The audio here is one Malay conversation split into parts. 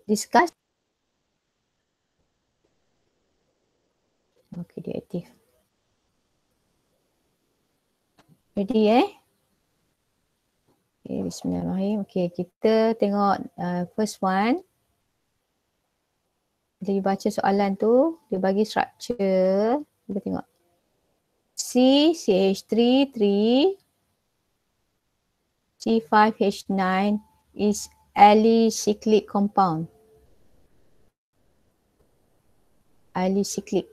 Discuss. Okay, dia aktif. Ready Okay, bismillahirrahmanirrahim. Okay, kita tengok first one. Bila you baca soalan tu, dia bagi structure. Kita tengok. CH3 3 C5H9 is alicyclic compound. Alicyclic.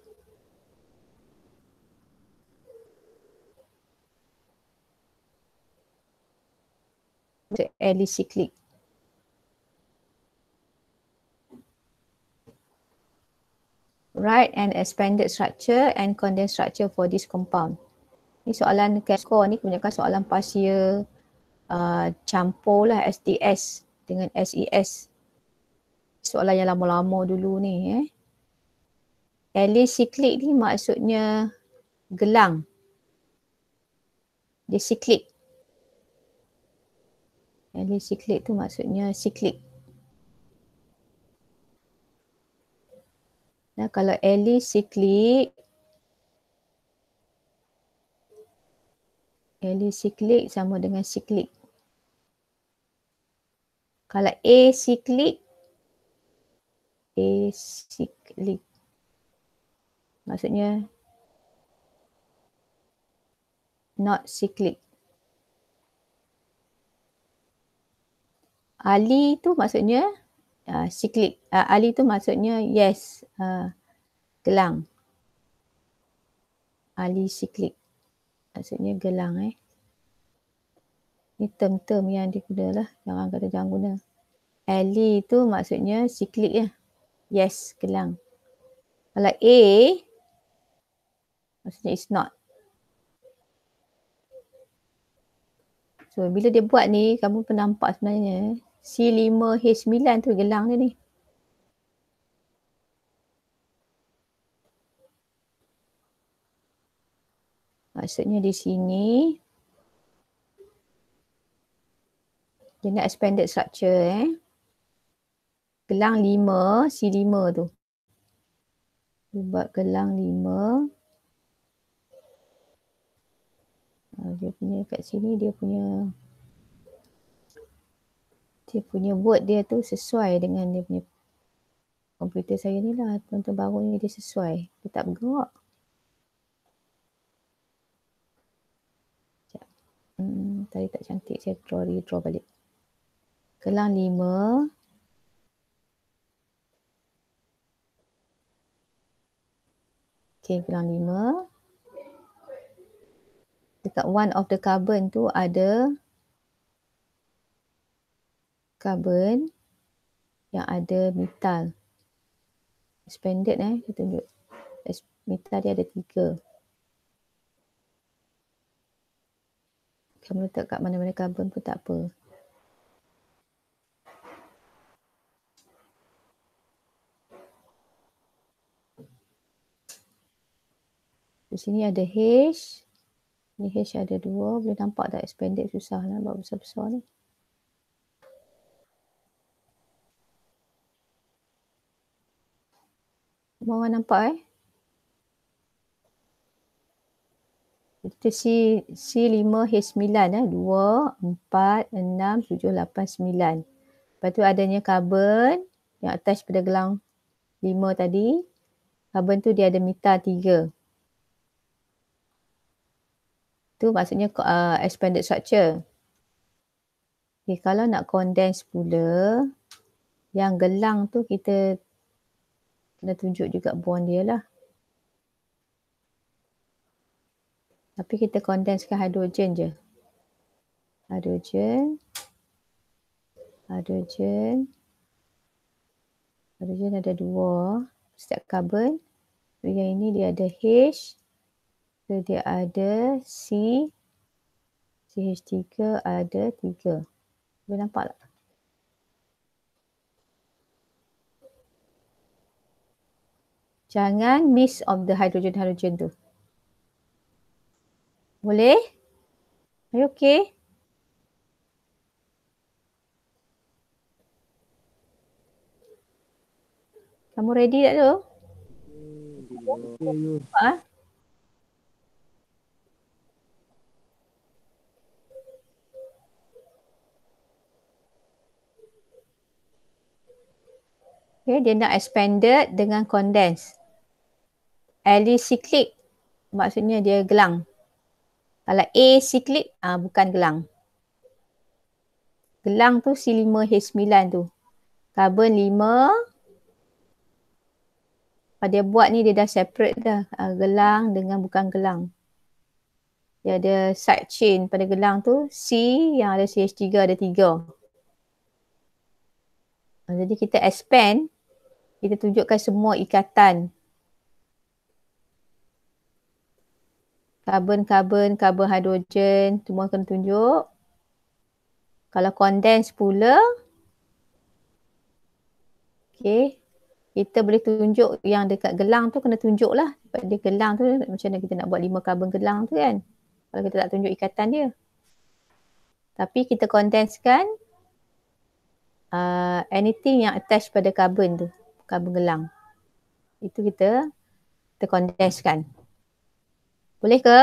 Alicyclic. Write an expanded structure and condensed structure for this compound. Ni soalan score ni kebanyakan soalan past year campur lah SDS dengan SES. Soalan yang lama-lama dulu ni Alicyclic ni maksudnya gelang. Dia siklik. Alicyclic tu maksudnya siklik. Nah, kalau alicyclic sama dengan siklik. Kalau acyclic maksudnya not cyclic. Ali tu maksudnya siklik. Ali tu maksudnya yes, gelang. Ali siklik maksudnya gelang Ni term-term yang diguna lah. Jangan guna. Ali tu maksudnya siklik ya. Yes, gelang. Kalau A maksudnya it's not. So bila dia buat ni, kamu pun nampak sebenarnya C5H9 tu gelang dia ni. Maksudnya di sini dia nak expanded structure Gelang 5, C5 tu. Dia buat gelang 5. Dia punya kat sini dia punya word dia tu sesuai dengan dia punya komputer saya ni lah. Tuan-tuan baru ni dia sesuai. Dia tak bergerak. Tadi tak cantik. Saya redraw balik. Gelang 5. Okay, gelang 5. Dekat one of the carbon tu ada carbon yang ada metal. Expanded saya tunjuk. Metal dia ada 3. Kamu letak kat mana-mana carbon pun tak apa. Di sini ada H. Ni H ada 2. Boleh nampak tak expanded susah lah buat besar-besar ni. Semua orang nampak Itu C5H9 2, 4, 6, 7, 8, 9. Lepas tu adanya carbon yang attach pada gelang 5 tadi. Carbon tu dia ada metal 3. Tu maksudnya expanded structure. Okay, kalau nak condense pula, yang gelang tu kita kena tunjuk juga bond dia lah. Tapi kita condensekan hidrogen je. Hidrogen ada 2 setiap carbon. So yang ini dia ada H. So dia ada C. CH3 ada 3. Boleh nampak tak? Jangan miss of the hydrogen tu. Boleh? Are you okay? Kamu ready tak tu? Okay, dia nak expanded dengan condensed. Alicyclic maksudnya dia gelang. Kalau acyclic bukan gelang. Gelang tu C5H9 tu. Karbon 5. Kalau dia buat ni dia dah separate dah. Gelang dengan bukan gelang. Dia ada side chain pada gelang tu. C yang ada CH3 ada 3. Jadi kita expand. Kita tunjukkan semua ikatan. Karbon-karbon, karbon hidrogen. Semua kena tunjuk. Kalau condense pula. Okay. Kita boleh tunjuk yang dekat gelang tu kena tunjuk lah. Sebab dia gelang tu macam mana kita nak buat 5 karbon gelang tu kan. Kalau kita tak tunjuk ikatan dia. Tapi kita kondensekan anything yang attach pada karbon tu. Karbon gelang. Itu kita kondensekan. Boleh ke?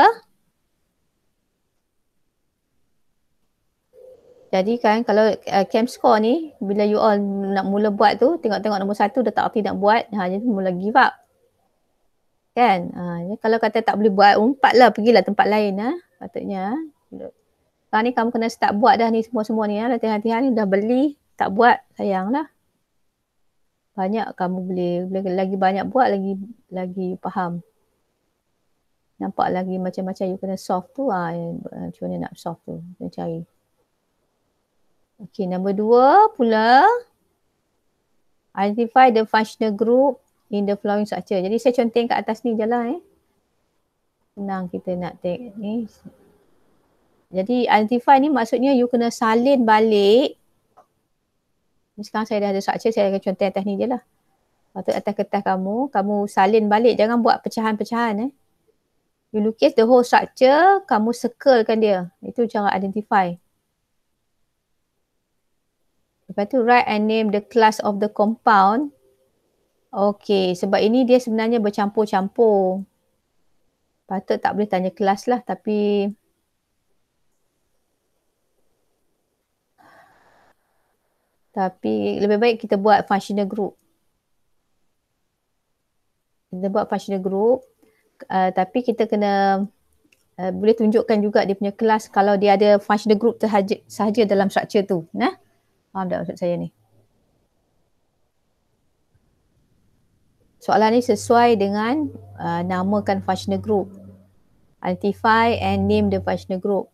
Jadi kan kalau chem score ni bila you all nak mula buat tu tengok-tengok nombor 1 dah tak erti nak buat. Jadi mula give up. Kan? Kalau kata tak boleh buat, umpatlah, pergilah tempat lain. Patutnya. Sekarang ni kamu kena start buat dah ni semua-semua ni. Latihan-latihan ni dah beli, tak buat, sayanglah. Banyak kamu boleh lagi banyak buat, lagi faham. Nampak lagi macam-macam you kena solve tu. Macam mana nak solve tu, kena cari. Okay, nombor 2 pula. Identify the functional group in the following structure. Jadi saya contoh kat atas ni je lah. Senang kita nak take ni. Jadi identify ni maksudnya you kena salin balik. Sekarang saya dah ada structure, saya akan contoh atas ni je lah. Patut atas kertas kamu salin balik. Jangan buat pecahan-pecahan. You lukis the whole structure, kamu circlekan dia. Itu cara identify. Lepas tu write and name the class of the compound. Okay, sebab ini dia sebenarnya bercampur-campur. Patut tak boleh tanya kelas lah, tapi lebih baik kita buat functional group. Kita buat functional group, tapi kita kena boleh tunjukkan juga dia punya kelas kalau dia ada functional group sahaja dalam structure tu. Faham tak maksud saya ni? Soalan ni sesuai dengan namakan functional group. Identify and name the functional group.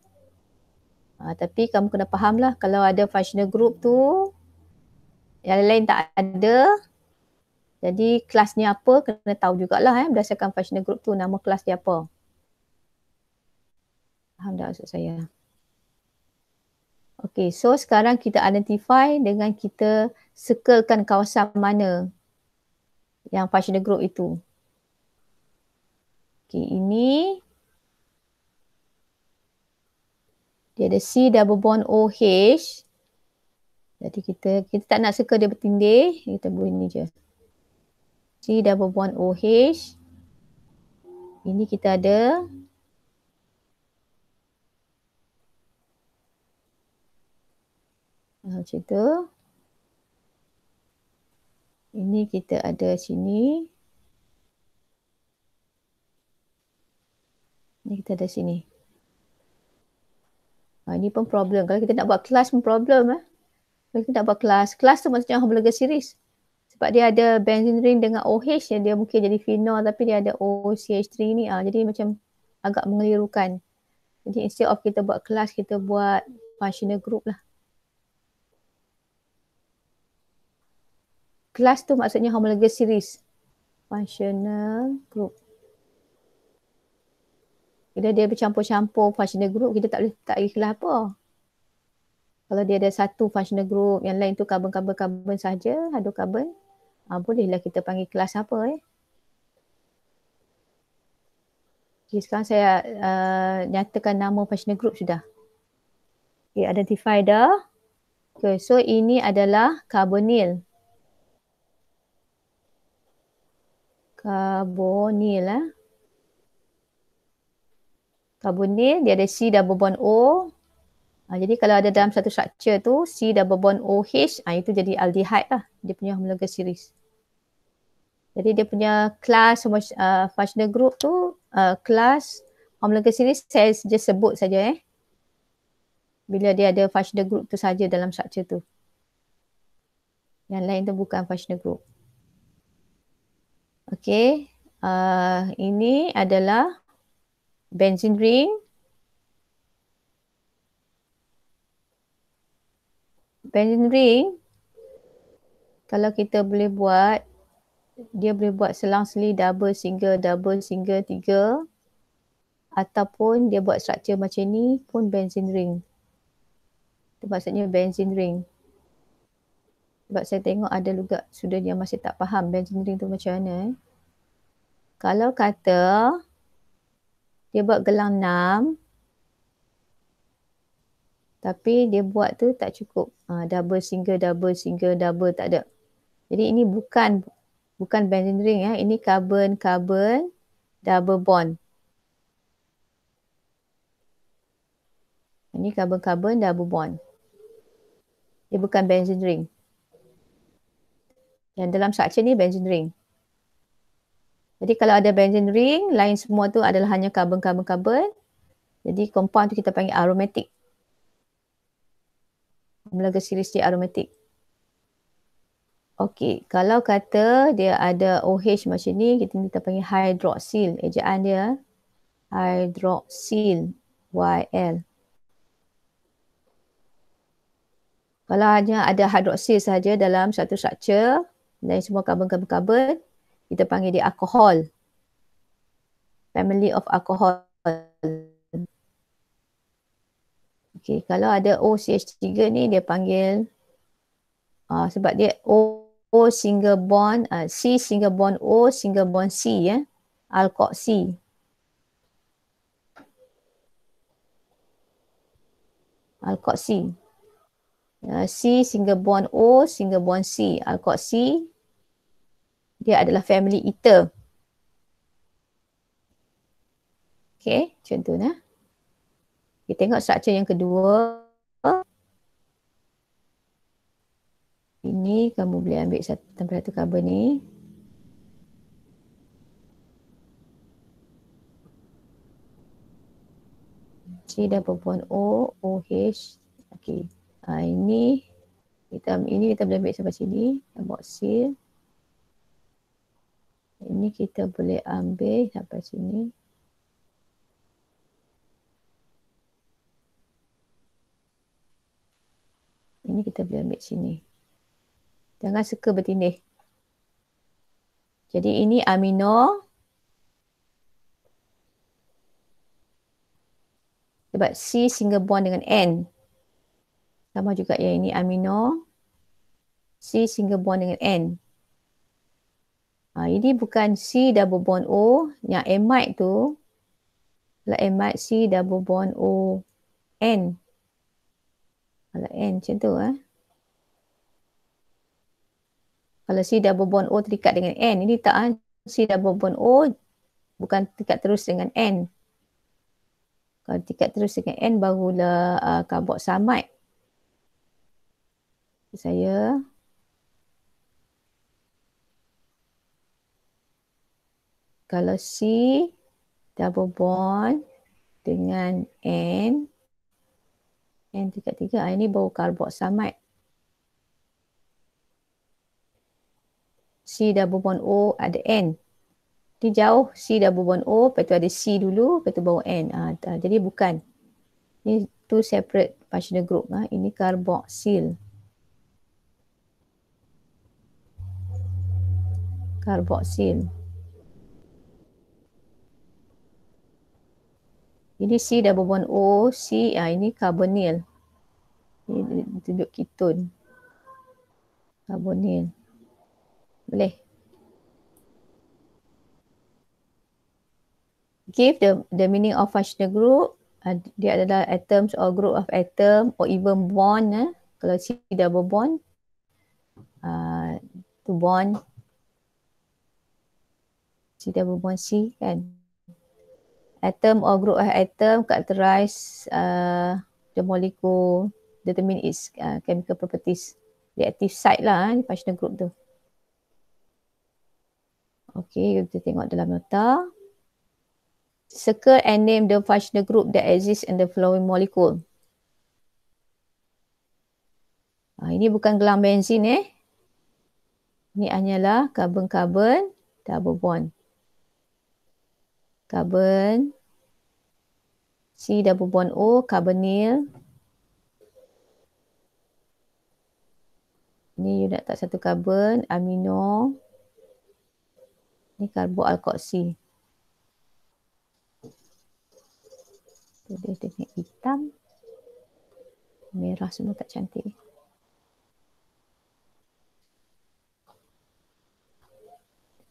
Tapi kamu kena faham lah kalau ada functional group tu, yang lain tak ada. Jadi kelasnya apa kena tahu jugalah berdasarkan functional group tu nama kelas dia apa. Faham tak maksud saya? Okay, so sekarang kita identify dengan kita circlekan kawasan mana yang functional group itu. Okay, ini dia ada C double bond OH. Jadi kita tak nak circle dia bertindih, kita buat ini je. C double bond OH. Ini kita ada macam tu. Ini kita ada sini. Ini kita ada sini. Ini pun problem. Kalau kita nak buat kelas pun problem. Kalau kita nak buat kelas tu maksudnya homologous series. Sebab dia ada benzene ring dengan OH yang dia mungkin jadi phenol tapi dia ada OCH3 ni. Jadi macam agak mengelirukan. Jadi instead of kita buat kelas, kita buat functional group lah. Kelas tu maksudnya homologous series. Functional group. Bila dia bercampur-campur functional group, kita tak boleh tak kelas apa. Kalau dia ada satu functional group, yang lain tu karbon-karbon saja, hidrokarbon, bolehlah kita panggil kelas apa. Okay, sekarang saya nyatakan nama functional group sudah. Okay, identify dah. Okay, so ini adalah carbonyl. Carbonyl lah. Carbonyl dia ada C double bond O. Jadi kalau ada dalam satu structure tu C double bond OH, itu jadi aldehyde lah. Dia punya homologous series. Jadi dia punya kelas functional group tu, kelas homologous series saya just sebut saja bila dia ada functional group tu saja dalam structure tu. Yang lain tu bukan functional group. Okey, ini adalah benzene ring. Benzene ring, kalau kita boleh buat, dia boleh buat selang-seli double, single, 3, ataupun dia buat structure macam ni pun benzene ring. Itu maksudnya benzene ring. Sebab saya tengok ada juga student yang masih tak faham benzene ring tu macam mana. Kalau kata dia buat gelang 6, tapi dia buat tu tak cukup. Double, single, double, tak ada. Jadi ini bukan benzene ring ini carbon-carbon double bond. Ini carbon-carbon double bond. Dia bukan benzene ring. Yang dalam structure ni benzene ring. Jadi kalau ada benzene ring, lain semua tu adalah hanya carbon-carbon-carbon. Jadi compound tu kita panggil aromatic. Homologous series dia aromatic. Okey, kalau kata dia ada OH macam ni, kita panggil hydroxyl. Ejaan dia hydroxyl, YL. Kalau hanya ada hydroxyl saja dalam satu structure, dan semua karbon-karbon, kita panggil dia alkohol. Family of alcohol. Okey, kalau ada OCH3 ni dia panggil sebab dia O single bond, C single bond O single bond C alkoxy. Alkoxy. C single bond O single bond C, alkoxy. Dia adalah family ether. Okey, contohnya. Kita tengok struktur yang kedua. Ini kamu boleh ambil satu karbon ni. C double bond O, OH. Okey. Ini kita boleh ambil sampai sini. Carboxyl. Ini kita boleh ambil sampai sini. Ini kita boleh ambil sini. Jangan suka bertindih. Jadi ini amino. Sebab C single bond dengan N. Sama juga yang ini amino. C single bond dengan N. Ini bukan C double bond O. Yang amide tu adalah amide C double bond O N. Kalau N macam tu Kalau C double bond O terikat dengan N. Ini tak C double bond O bukan terikat terus dengan N. Kalau terikat terus dengan N barulah carboxamide. Saya kalau C double bond dengan N terikat 3, ini baru carboxamide. C double bond O ada N. Dia jauh C double bond O, lepas tu ada C dulu, lepas tu baru N. Jadi bukan. Ini two separate functional group. Ini carboxyl. Carboxyl. Ini C double bond O, C, ini carbonyl. Ini tunjuk ketone. Carbonyl. Boleh. Give the meaning of functional group. Dia adalah atoms or group of atom or even bond. Kalau C double bond. To bond. C double bond C kan. Atom or group of atom characterize the molecule, determine its chemical properties. Reactive site lah functional group tu. Okay, kita tengok dalam nota. Circle and name the functional group that exists in the following molecule. Ini bukan gelang benzin Ini hanyalah karbon-karbon double bond. Karbon, C double bond O, carbonyl. Ni you nak tak satu karbon, amino. Ni karboalkoxy. Dia tengok hitam. Merah semua tak cantik.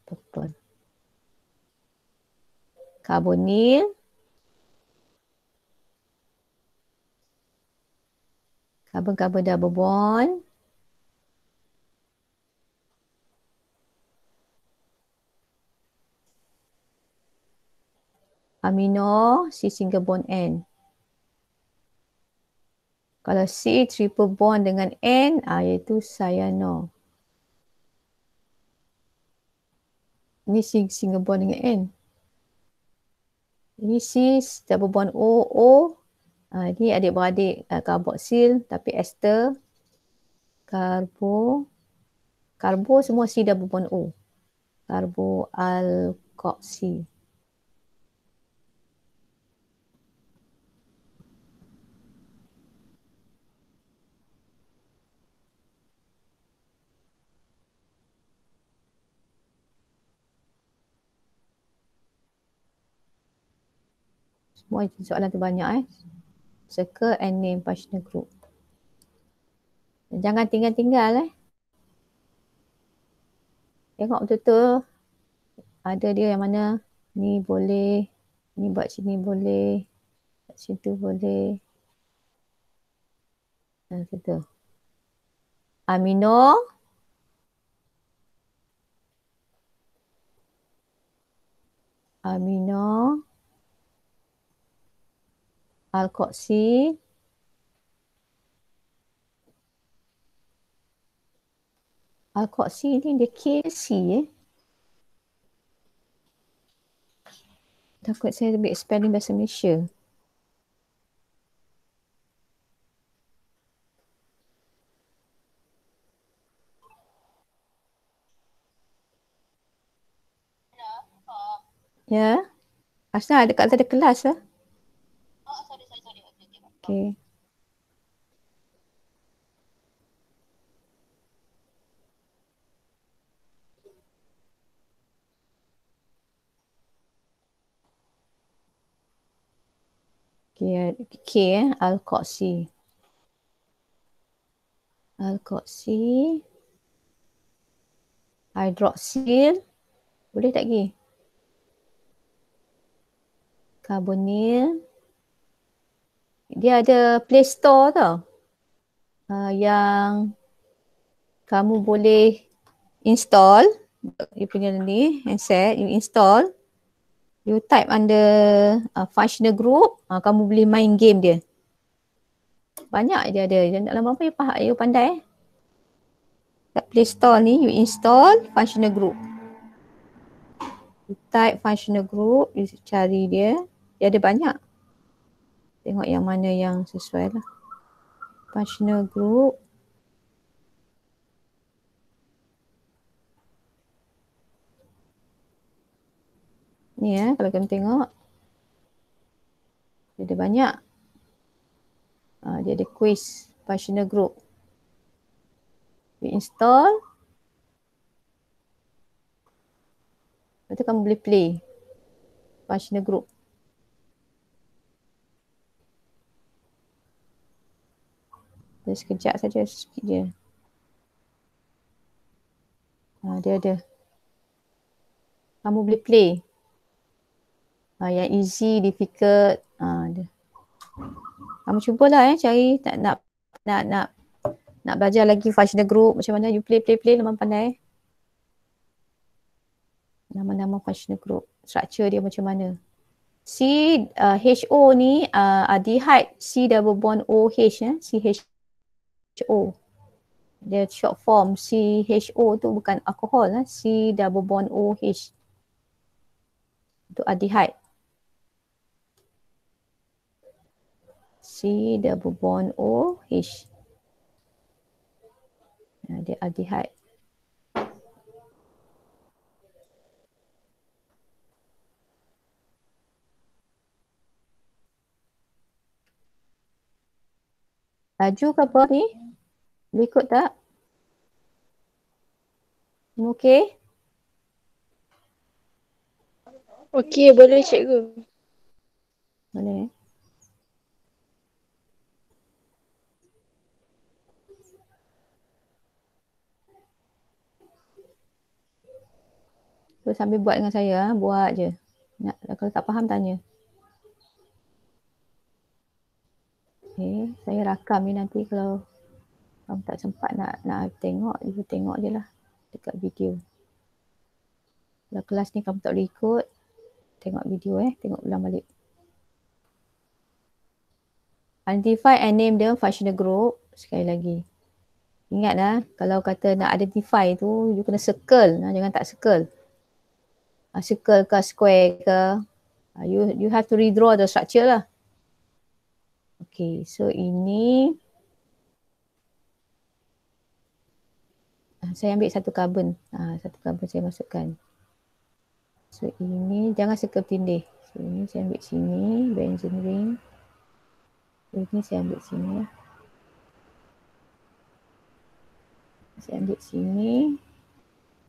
Purple. Carbonyl. Karbon-karbon double bond. Amino, C single bond N. Kalau C triple bond dengan N, iaitu cyano. Ini C single bond dengan N. Ini C double bond O, O. Ini adik-beradik karboksil tapi ester. Karbo semua C double bond O. Karboalkoxy. Semua soalan tu banyak Circle and name functional group. Jangan tinggal-tinggal Tengok betul-betul. Ada dia yang mana ni boleh, ni buat sini boleh, buat situ boleh. Betul. Amino. Amino. Alkoxy. Alkoxy ni dia KC Takut saya lebih spelling bahasa Malaysia. Ya. Asal dekat ada kelas sorry. Okay. K alkoxy. Alkoxy. Hydroxyl. Boleh tak lagi? Carbonyl. Dia ada Play Store tau. Yang kamu boleh install. You punya ni handset, you install. You type under functional group, kamu boleh main game dia. Banyak dia ada. Dalam apa you pandai Kat Play Store ni, you install functional group. You type functional group, you cari dia. Dia ada banyak. Tengok yang mana yang sesuai lah. Functional group. Ni kalau kamu tengok. Dia ada banyak. Dia ada quiz functional group. You install. Lepas tu kamu boleh play functional group. Dia sekejap saja, sikit je. Dia ada. Kamu boleh play. Yang easy, difficult. Ada. Kamu cubalah cari. Nak belajar lagi functional group. Macam mana you play memang pandai. nama-nama functional group. Structure dia macam mana. HO ni aldehyde C double bond OH CHO. Dia short form CHO tu bukan alkohol C double bond OH. Itu aldehyde. C double bond OH. Dia aldehyde. Laju ke apa ni? Boleh ikut tak? Okey? Okey, boleh cikgu. Boleh. So, sambil buat dengan saya, buat je. Kalau tak faham, tanya. Okay, saya rakam ni nanti kalau kamu tak sempat nak tengok, you tengok je lah dekat video. Kalau kelas ni kamu tak boleh ikut, tengok video tengok ulang balik. Identify and name the functional group. Sekali lagi. Ingat kalau kata nak identify tu, you kena circle. Jangan tak circle. Circle ke square ke. You have to redraw the structure lah. Okay, so ini saya ambil satu carbon. Satu carbon saya masukkan. So ini jangan circle tindih. So ini saya ambil sini, benzene ring. So ini saya ambil sini lah. Saya ambil sini.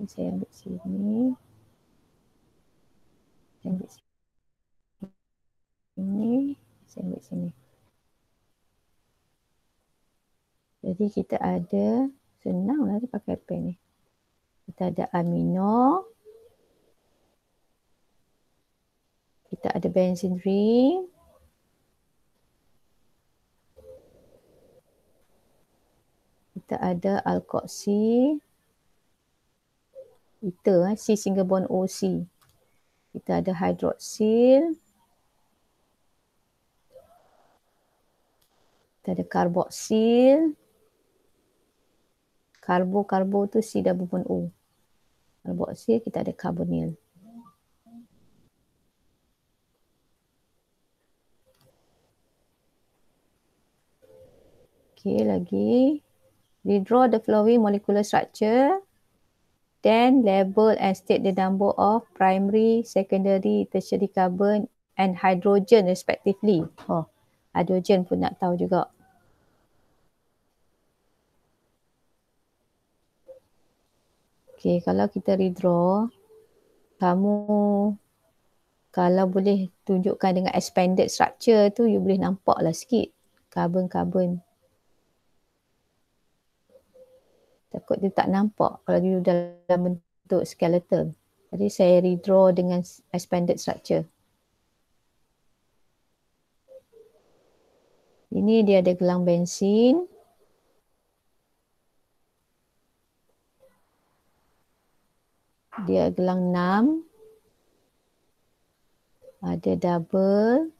Saya ambil sini. Saya ambil sini. Saya ambil sini. Jadi kita ada, senang lah pakai pen ni. Kita ada amino. Kita ada benzene ring. Kita ada alkoxy. Ether, C single bond OC. Kita ada hydroxyl. Kita ada carboxyl. Karbo tu C double bond O. Carboxyl, kita ada carbonyl. Okay, lagi. Redraw the following molecular structure. Then label and state the number of primary, secondary, tertiary carbon and hydrogen respectively. Hydrogen pun nak tahu juga. Okay, kalau kita redraw, kamu kalau boleh tunjukkan dengan expanded structure tu, you boleh nampak lah sikit carbon-carbon. Takut dia tak nampak kalau dia dalam bentuk skeletal. Jadi saya redraw dengan expanded structure. Ini dia ada gelang bensin. Dia gelang 6. Ada double.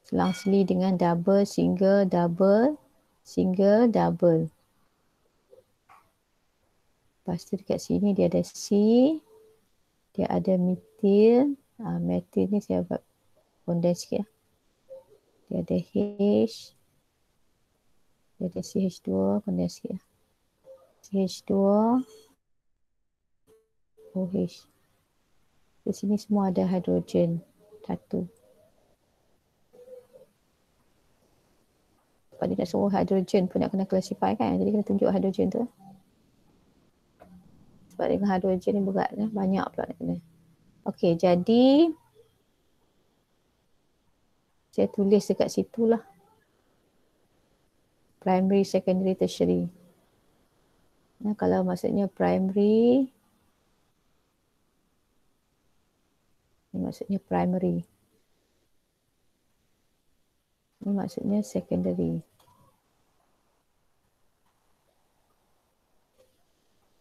Selang-seli dengan double, single, double, single, double. Lepas tu dekat sini dia ada C. Dia ada metil. Metil ni saya buat condense sikit. Dia ada H. Dia ada CH2. Condense sikit. CH2. OH. Di sini semua ada hidrogen. Satu. Sebab dia nak suruh hidrogen pun nak kena classify kan. Jadi kena tunjuk hidrogen tu. Sebab dengan hidrogen ni berat. Banyak pula nak kena. Okey, jadi saya tulis dekat situ lah. Primary, secondary, tertiary. Kalau maksudnya primary, ini maksudnya primary. Ini maksudnya secondary.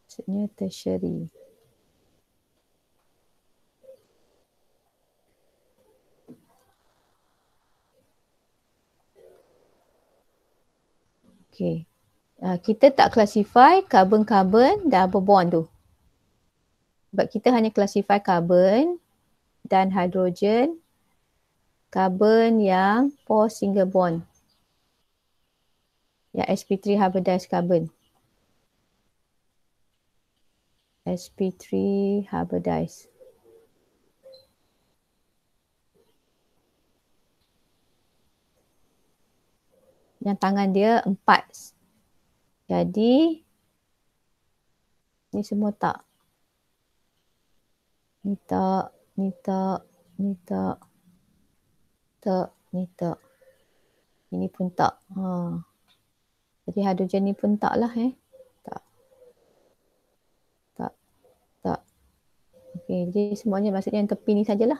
Maksudnya tertiary. Okay. Kita tak classify karbon-karbon double bond tu. Sebab kita hanya classify karbon dan hidrogen, karbon yang 4 single bond. Yang sp3 hybridized carbon. sp3 hybridized. Yang tangan dia 4. Jadi ni semua tak. Ni tak, ni tak, ni tak. Tak, ni tak. Ini pun tak. Jadi hidrogen ni pun tak lah Tak. Tak. Tak. Okey, jadi semuanya maksudnya yang tepi ni sajalah.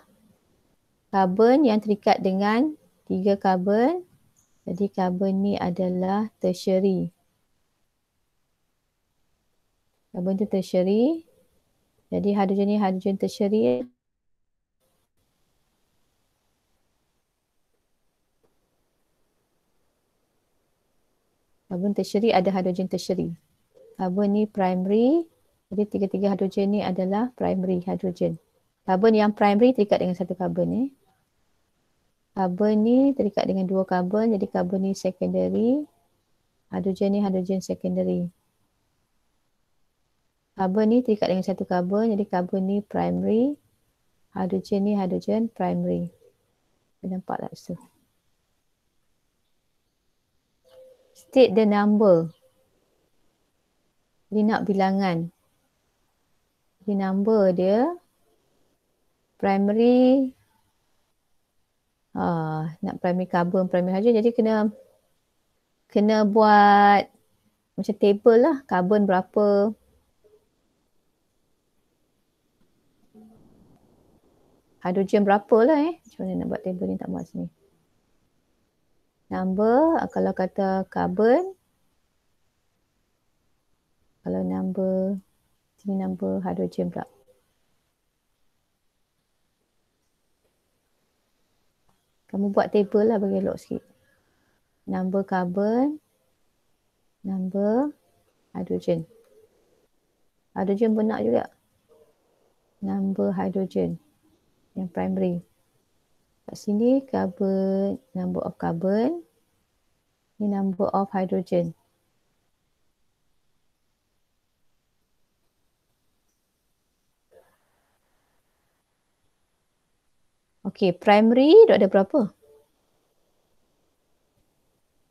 Karbon yang terikat dengan 3 karbon. Jadi karbon ni adalah tertiary. Karbon tu tertiary. Jadi hidrogen ni hidrogen tertiary. Karbon tertiary ada hidrogen tertiary. Karbon ni primary. Jadi tiga-tiga hidrogen ni adalah primary hidrogen. Karbon yang primary terikat dengan satu karbon Karbon ni terikat dengan 2 karbon. Jadi karbon ni secondary. Hidrogen ni hidrogen secondary. Karbon ni terikat dengan satu karbon. Jadi karbon ni primary. Hidrogen ni hidrogen primary. Nampak tak tu? State the number. Jadi nak bilangan. Jadi number dia primary nak primary carbon, primary hydrogen. Jadi kena buat macam table lah. Carbon berapa. Hydrogen berapa lah Macam mana nak buat table ni, tak buat sini. Number, kalau kata carbon. Kalau number, sini number hydrogen pula. Kamu buat table lah bagi elok sikit. Number carbon, number hydrogen. Hydrogen pun nak juga. Number hydrogen yang primary. Kat sini carbon, number of carbon. Ni number of hydrogen. Okey, primary dia ada berapa?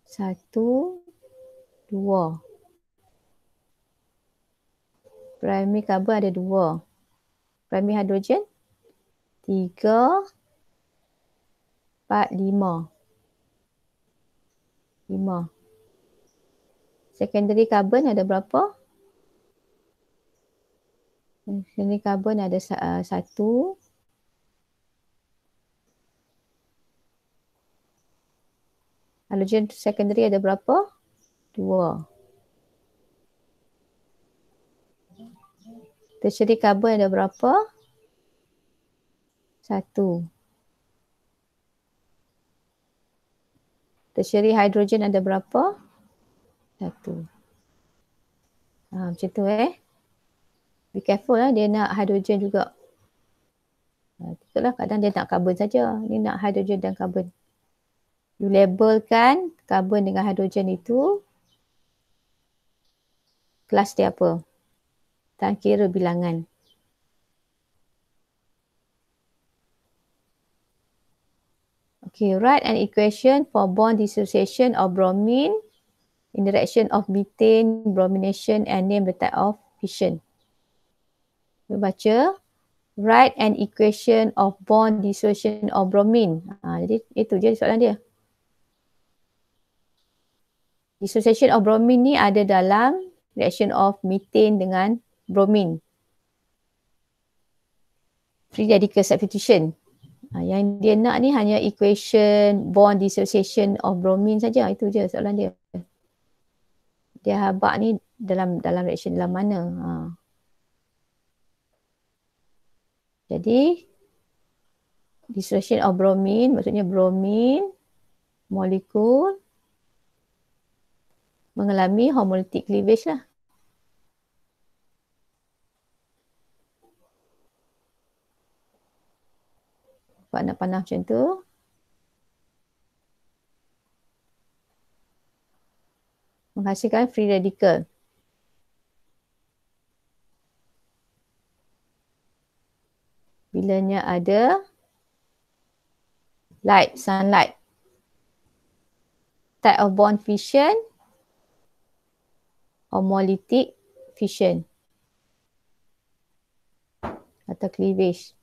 1, 2. Primary carbon ada 2. Primary hydrogen 3, 4, 5. 5. Secondary carbon ada berapa? Secondary carbon ada 1. Halogen secondary ada berapa? 2. Tertiary carbon ada berapa? 1. Tertiary hydrogen ada berapa? 1. Macam tu Be careful dia nak hydrogen juga. Itulah kadang dia nak carbon saja. Ni nak hydrogen dan carbon. You labelkan carbon dengan hidrogen itu kelas dia apa. Tak kira bilangan. Okay, write an equation for bond dissociation of bromine in the direction of methane, bromination and name the type of fission. You baca. Write an equation of bond dissociation of bromine. Jadi itu je soalan dia. Dissociation of bromine ni ada dalam reaction of methane dengan bromine. Free radical substitution. Yang dia nak ni hanya equation bond dissociation of bromine saja. Itu je soalan dia. Dia habaq ni dalam reaction dalam mana. Jadi dissociation of bromine maksudnya bromine molekul mengalami homolytic cleavage lah. Sebab nak panah macam tu. Menghasilkan free radical. Bilanya ada light, sunlight. Type of bond fission, homolytic fission atau cleavage.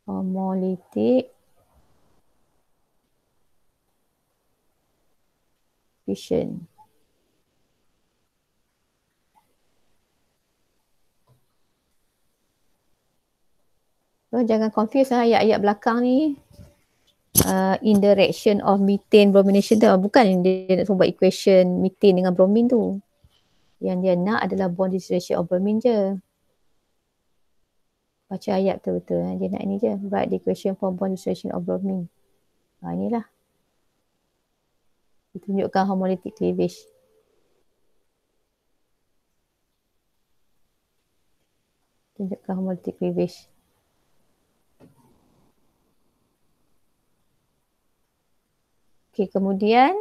Homolytic fission. So, jangan confuse ayat-ayat belakang ni. In the direction of methane bromination tu. Bukan dia nak buat equation methane dengan bromin tu. Yang dia nak adalah bond dissociation of bromine je. Baca ayat betul-betul. Dia nak ini je. Write the equation for bond dissociation of bromine. Inilah. Ditunjukkan homolytic cleavage. Tunjukkan homolytic cleavage. Okay, kemudian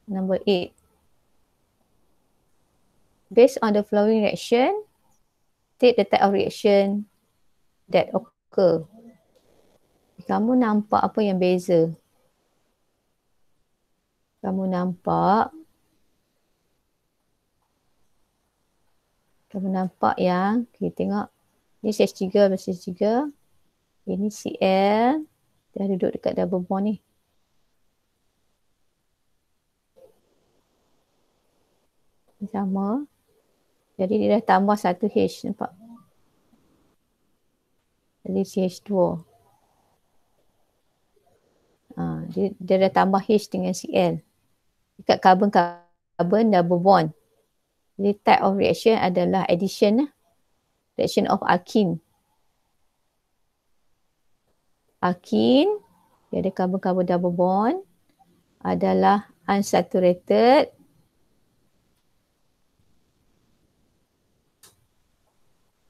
number 8. Based on the following reaction, state the type of reaction that occur. Kamu nampak apa yang beza? Kamu nampak yang, okay, tengok. Ni CH3 versus CH3. Ini Cl. Dia duduk dekat double bond ni. Sama. Jadi dia dah tambah satu H, nampak? Jadi CH2. Dia dah tambah H dengan Cl. Dekat carbon-carbon double bond. Jadi type of reaction adalah addition. Reaction of alkene. Alkene, dia ada carbon-carbon double bond. Adalah unsaturated.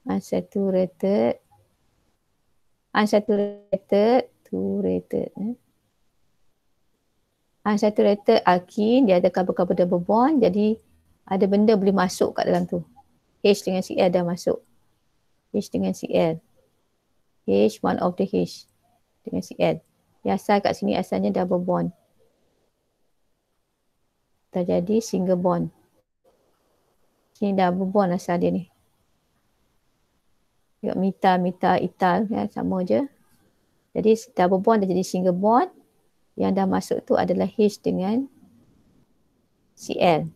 Unsaturated alkene, dia ada carbon-carbon double bond. Jadi ada benda boleh masuk kat dalam tu. H dengan Cl dah masuk. H dengan Cl. H, one of the H dengan Cl. Yang asal kat sini asalnya double bond. Terjadi single bond. Sini double bond asal dia ni. Tengok meta, etal, ya, sama je. Jadi double bond dah jadi single bond. Yang dah masuk tu adalah H dengan Cl.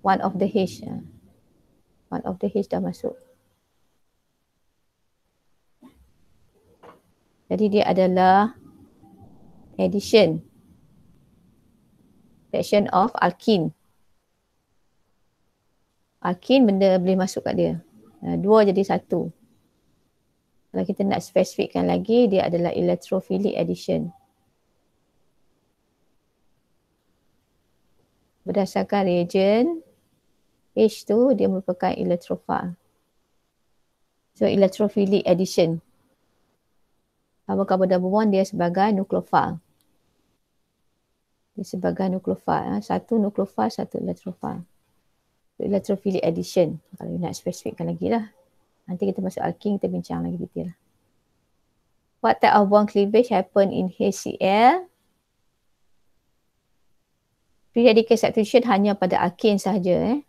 One of the H. One of the H dah masuk. Jadi dia adalah addition. Reaction of alkene. Alkene benda boleh masuk kat dia. Dua jadi satu. Kalau kita nak spesifikkan lagi, dia adalah electrophilic addition. Berdasarkan reagen, H tu dia merupakan electrophile. So electrophilic addition. Carbon-carbon double bond dia sebagai nucleophile. Dia sebagai nucleophile. Satu nucleophile, satu electrophile. So, electrophilic addition. Kalau nak spesifikkan lagi lah. Nanti kita masuk alkene, kita bincang lagi detail. What type of bond cleavage happen in HCl? Free radical substitution hanya pada alkene sahaja.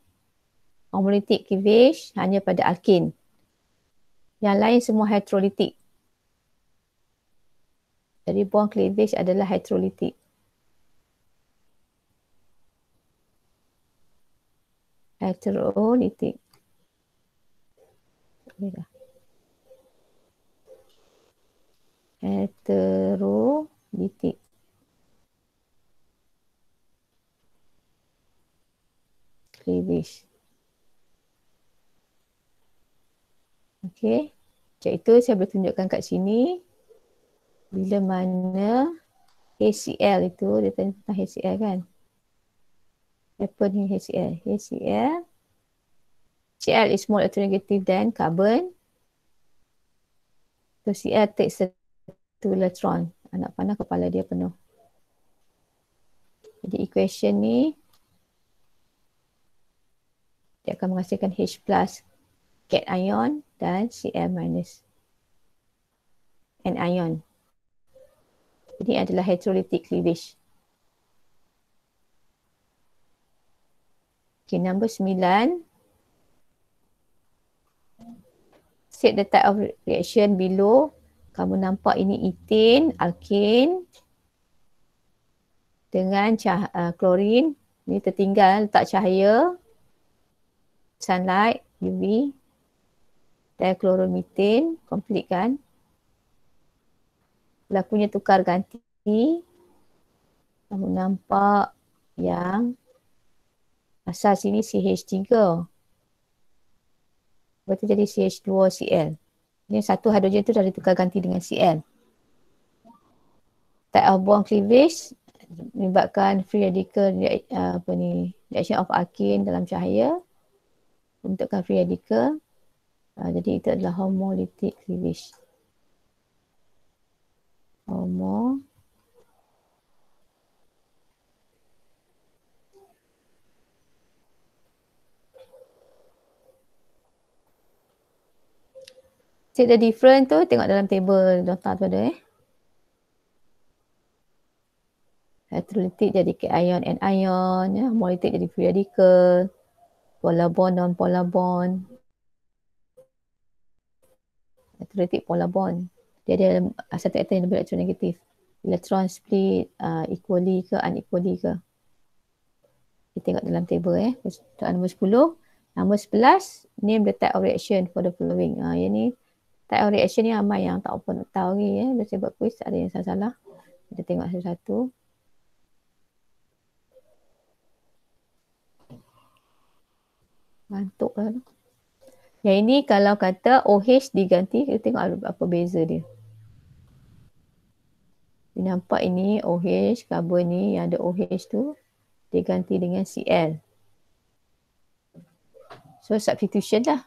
Homolytic cleavage hanya pada alkene. Yang lain semua hydrolytic. Jadi bond cleavage adalah hydrolytic. Heterolytic. Heterolytic. Cleavage. Okey. Macam itu saya boleh tunjukkan kat sini. Bila mana HCl itu, dia tanya tentang HCl kan. Apa ni HCl? HCl is more electronegative than carbon. So Cl takes 1 electron. Anak panah kepala dia penuh. Jadi equation ni dia akan menghasilkan H plus cation dan Cl minus anion. Ini adalah heterolytic cleavage. Okay, number 9. State the type of reaction below. Kamu nampak ini ethane, alkane dengan klorin. Ini tertinggal letak cahaya, sunlight, UV, dichloromethane, complete kan. Berlakunya tukar ganti. Kamu nampak yang asal sini CH3. Lepas tu jadi CH2Cl. Ini satu hidrogen tu dah ditukar ganti dengan Cl. Type of bond cleavage menyebabkan free radical reaction of alkane dalam cahaya, bentukkan free radical. Jadi itu adalah homolytic cleavage. Check the difference tu, tengok dalam table nota tu ada Heterolytic jadi cation and ion, ya. Homolytic jadi free radical, polar bond, non-polar bond. Heterolytic polar bond. Dia ada satu atom yang lebih electronegative. Electron split equally ke unequally ke. Kita tengok dalam table Soalan nombor 10. Nombor 11, name the type of reaction for the following. Yang ni type of reaction ni ramai yang tak apa nak tahu lagi Bila saya buat quiz ada yang salah-salah. Kita tengok satu-satu. Ngantuk lah tu. Yang ini kalau kata OH diganti, kita tengok apa beza dia. Dia nampak ini OH, karbon ni yang ada OH tu, diganti dengan Cl. So substitution lah.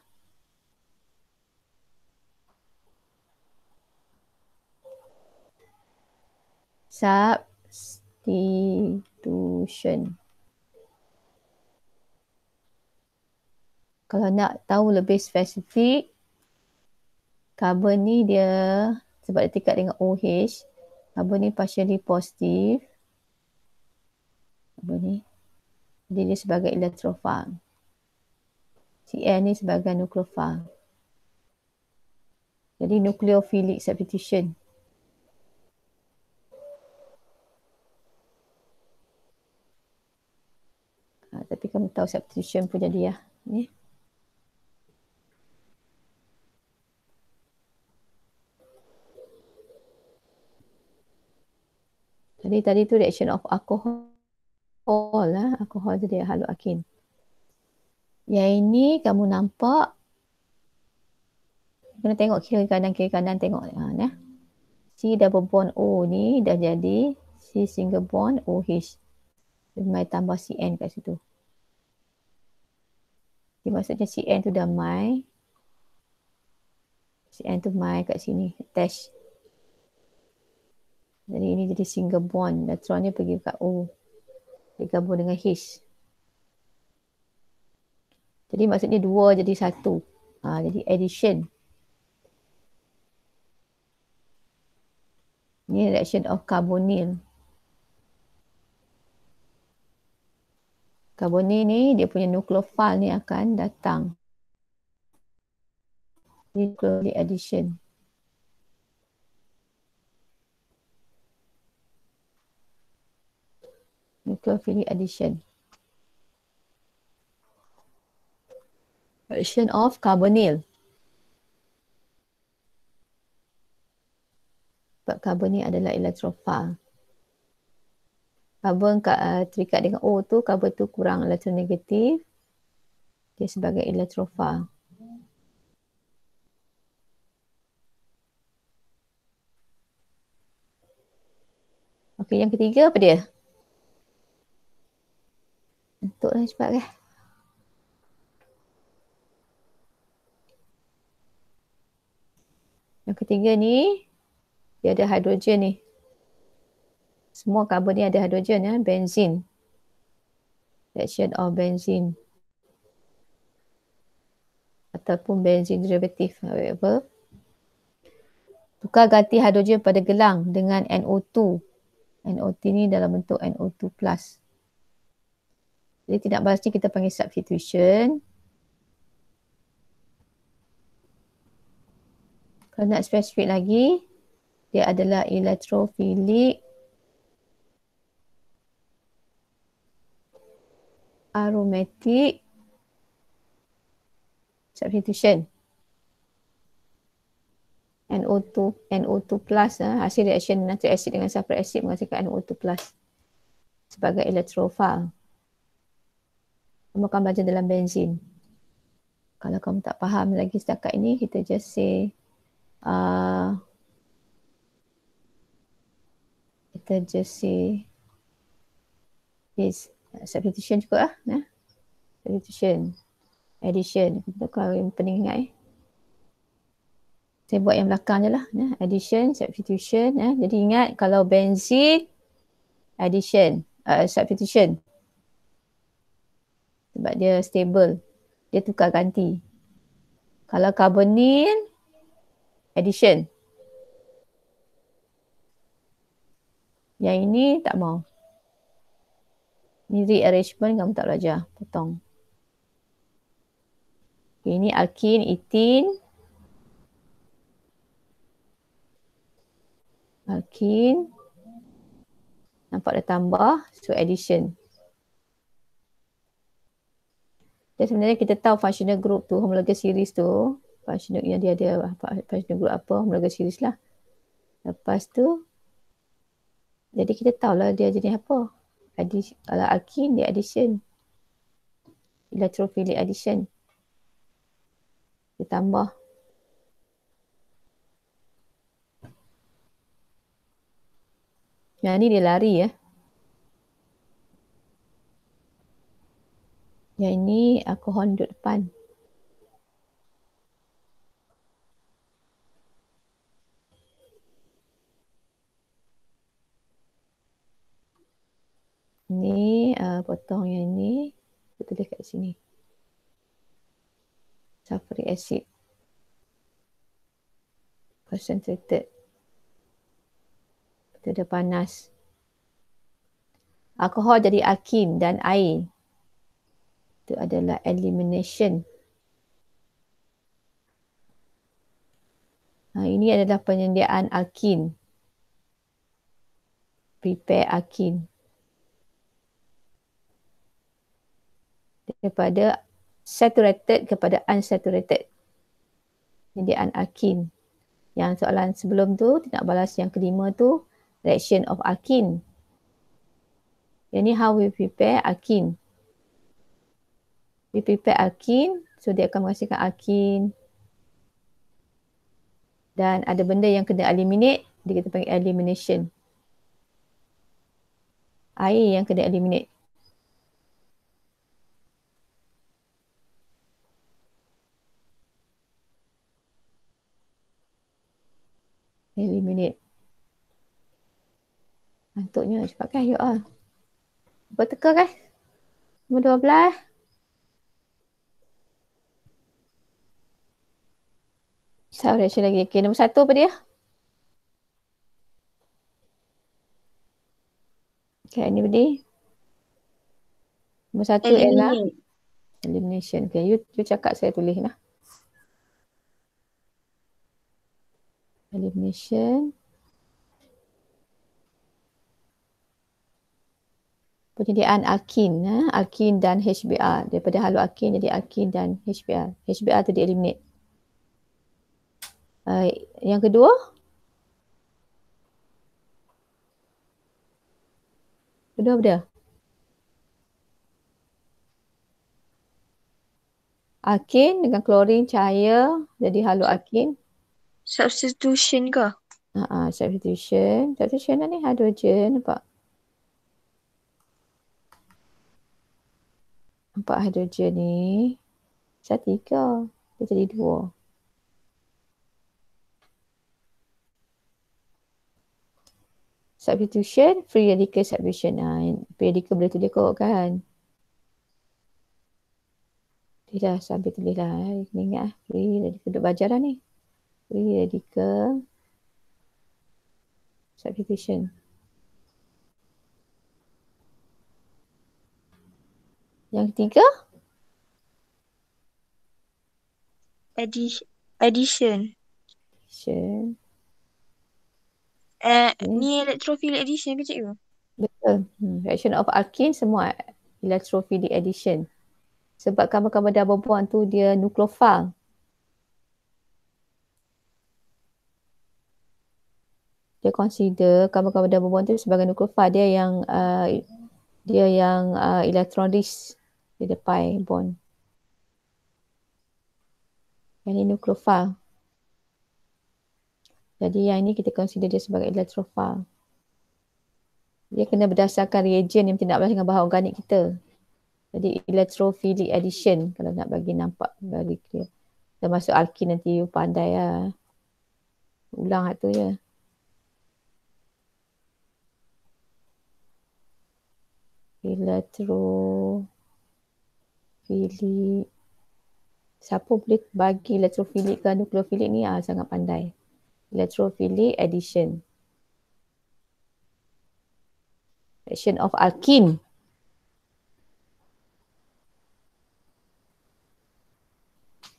Substitution. Kalau nak tahu lebih spesifik, karbon ni dia sebab dia tingkat dengan OH, karbon ni partially positif. Karbon ni jadi dia sebagai electrophile. Cl ni sebagai nucleophile. Jadi nucleophilic substitution. Tapi kamu tahu substitution pun jadi ni. Tadi tu reaction of alcohol lah. Alcohol jadi haloalkane. Yang ini kamu nampak, kena tengok kiri kanan tengok. C double bond O ni dah jadi C single bond OH. Mai tambah CN kat situ. Jadi maksudnya CN tu dah mai. CN tu mai kat sini. Attach. Jadi ini jadi single bond. Neutron ni pergi kat O. Digabung dengan H. Jadi maksudnya 2 jadi 1. Jadi addition. Ini reaction of carbonyl. Carbonyl ni dia punya nucleophile ni akan datang. Nucleophilic addition. Nucleophilic addition. Reaction of carbonyl. Sebab karbon ni adalah electrophile. Karbon terikat dengan O tu, karbon tu kurang elektronegatif. Dia sebagai electrophile. Okey, yang ketiga apa dia? Untuklah cepat kan. Yang ketiga ni, dia ada hidrogen ni. Semua karbon ni ada hidrogen ya, benzene. Reaction of benzene. Ataupun benzene derivative, whatever. Tukar ganti hidrogen pada gelang dengan NO2. NO2 ni dalam bentuk NO2+. Jadi tindak balas ni kita panggil substitution. Kalau nak spesifik lagi, dia adalah electrophilic aromatic substitution. NO2 plus hasil reaction nitric acid dengan sulfuric acid menghasilkan NO2 plus sebagai electrophile. Kamu akan belajar dalam benzin. Kalau kamu tak faham lagi setakat ini, kita just say is substitution cukup lah. Substitution, addition. Kalau yang penting ingat saya buat yang belakang je lah. Addition, substitution. Jadi ingat kalau benzene, addition, substitution. Sebab dia stable. Dia tukar ganti. Kalau carbonyl, addition. Yang ini tak mau. Ni rearrangement kamu tak belajar. Potong. Okay, ini alkene, ethene. Alkene. Nampak dah tambah. So addition. Dan sebenarnya kita tahu functional group tu, homologous series tu. Functional yang dia ada functional group apa, homologous series lah. Lepas tu, jadi kita tahulah dia jenis apa. Kalau alkene dia addition. Electrophilic addition. Ditambah. Yang ni dia lari ya. Yang ini alkohol duduk depan. Ini potong yang ini. Kita tulis kat sini. Sulfuric acid. Concentrated. Kita dah panas. Alkohol jadi alkene dan air. Itu adalah elimination. Ini adalah penyediaan alkene. Prepare alkene. Daripada saturated kepada unsaturated. Penyediaan alkene. Yang soalan sebelum tu, tindak balas yang kelima tu, reaction of alkene. Yang ni how we prepare alkene. We prepare alkene, so dia akan menghasilkan alkene. Dan ada benda yang kena eliminate, dia kita panggil elimination. Air yang kena eliminate. Eliminate. Ngantuknya cepat kan? Ya Allah. Berteka kan? Nombor 12. Saya reaction lagi. Okay, nombor 1 apa dia? Okay, ini benda. Nombor 1 ialah elimination. Okay, you cakap saya tulis lah. Elimination. Penyediaan alkene, alkene dan HBr. Daripada haloalkene jadi alkene dan HBr. HBr tu di-eliminate. Yang kedua. Kedua apa dia? Alkene dengan klorin cahaya jadi haloalkene. Substitution ke? Substitution. Substitution ni hidrogen, nampak? Nampak hidrogen ni. Saya 3. Dia jadi 2. Substitution, free radical substitution. Free radical boleh tulis kot kan. Dia dah sampai tulis lah. Kena ingat lah. Free radical. Duduk belajar dah ni. Free radical substitution. Yang ketiga? Addition. Addition. Ni electrophilic addition ke cikgu? Betul. Reaction of alkene semua electrophilic addition. Sebab karbon-karbon double bond tu dia nucleophile. Dia consider karbon-karbon double bond tu sebagai nucleophile. Dia yang electron-rich. Dia ada pi bond. Yang ni nucleophile. Jadi yang ni kita consider dia sebagai electrophile. Dia kena berdasarkan reagen yang tidak berlaku dengan bahan organik kita. Jadi electrophilic addition kalau nak bagi nampak very clear. Termasuk alkene nanti you pandai lah. Ulang tu je. Electrophilic. Siapa boleh bagi electrophilic ke nucleophilic ni sangat pandai. Electrophilic addition. Reaction of alkene.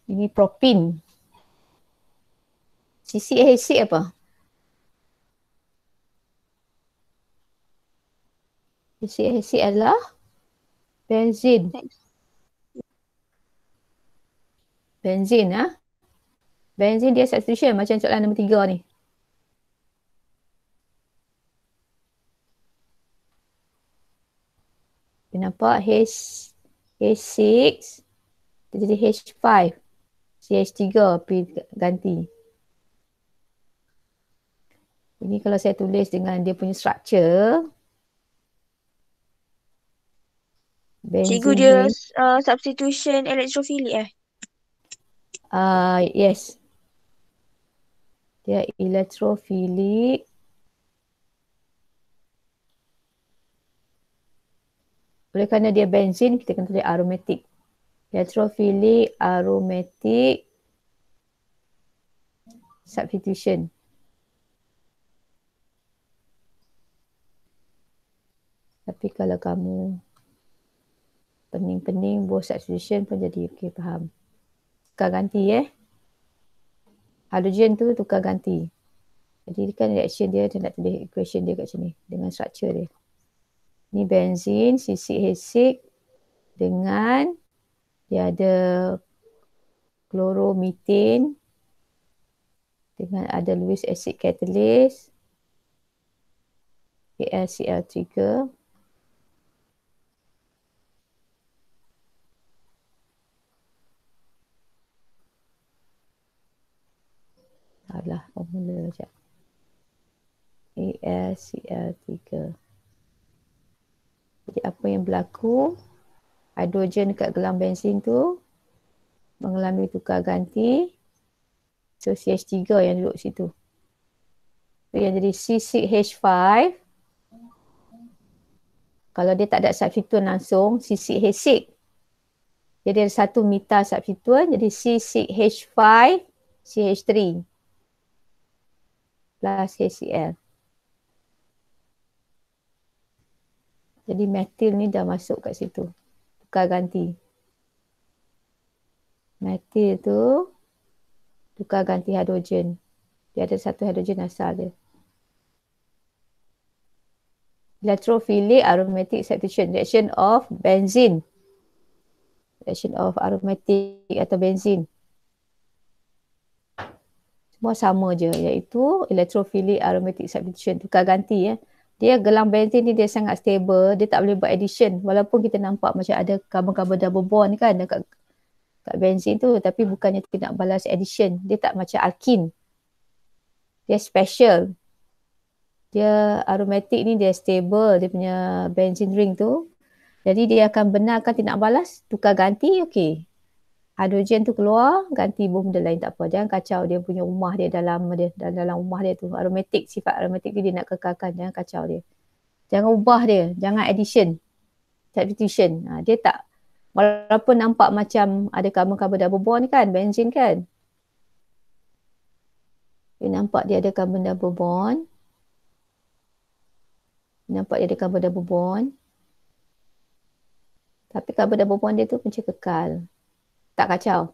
Ini propin. CCH6 apa? CCH6 adalah benzin. Benzin Benzin dia substitution macam soalan nombor 3 ni. Dia nampak H6 dia jadi H5. CH3 pergi ganti. Ini kalau saya tulis dengan dia punya structure. Cikgu dia substitution electrophilic Yes. Dia electrophilic. Oleh kerana dia benzin, kita kena tulis aromatic. Electrophilic aromatic substitution. Tapi kalau kamu pening-pening both substitution pun jadi okey, faham. Tukar ganti hydrogen tu tukar ganti. Jadi kan reaction dia nak tulis equation dia kat sini dengan structure dia. Ni benzin CCH6 dengan dia ada chloromethane dengan ada Lewis acid catalyst AlCl3. Salah formula sekejap. AlCl3. Jadi apa yang berlaku? Hidrogen dekat gelang benzin tu mengalami tukar ganti. So CH3 yang duduk situ. So yang jadi C6H5. Kalau dia tak ada substituen langsung, C6H6. Jadi ada satu meta substituen, jadi C6H5 CH3 plus HCl. Jadi metil ni dah masuk kat situ. Tukar ganti. Metil tu tukar ganti hidrogen. Dia ada satu hidrogen asal dia. Electrophilic aromatic substitution. Reaction of benzene. Reaction of aromatic atau benzene. Semua sama je, iaitu electrophilic aromatic substitution. Tukar ganti Dia gelang benzin ni dia sangat stable, dia tak boleh buat addition. Walaupun kita nampak macam ada karbon-karbon double bond kan dekat benzin tu, tapi bukannya kita nak balas addition. Dia tak macam alkene. Dia special. Dia aromatic ni dia stable, dia punya benzene ring tu. Jadi dia akan benarkan tidak balas, tukar ganti, okey. Hidrogen tu keluar, ganti benda lain tak apa. Jangan kacau dia punya rumah dia dalam rumah dia tu. Aromatic, sifat aromatic dia nak kekalkan, jangan kacau dia. Jangan ubah dia, jangan addition, substitution. Dia tak, walaupun nampak macam ada carbon-carbon double bond kan, benzene kan. Dia nampak dia ada carbon double bond. Nampak dia ada carbon double bond. Tapi carbon double bond dia tu macam kekal. Tak kacau.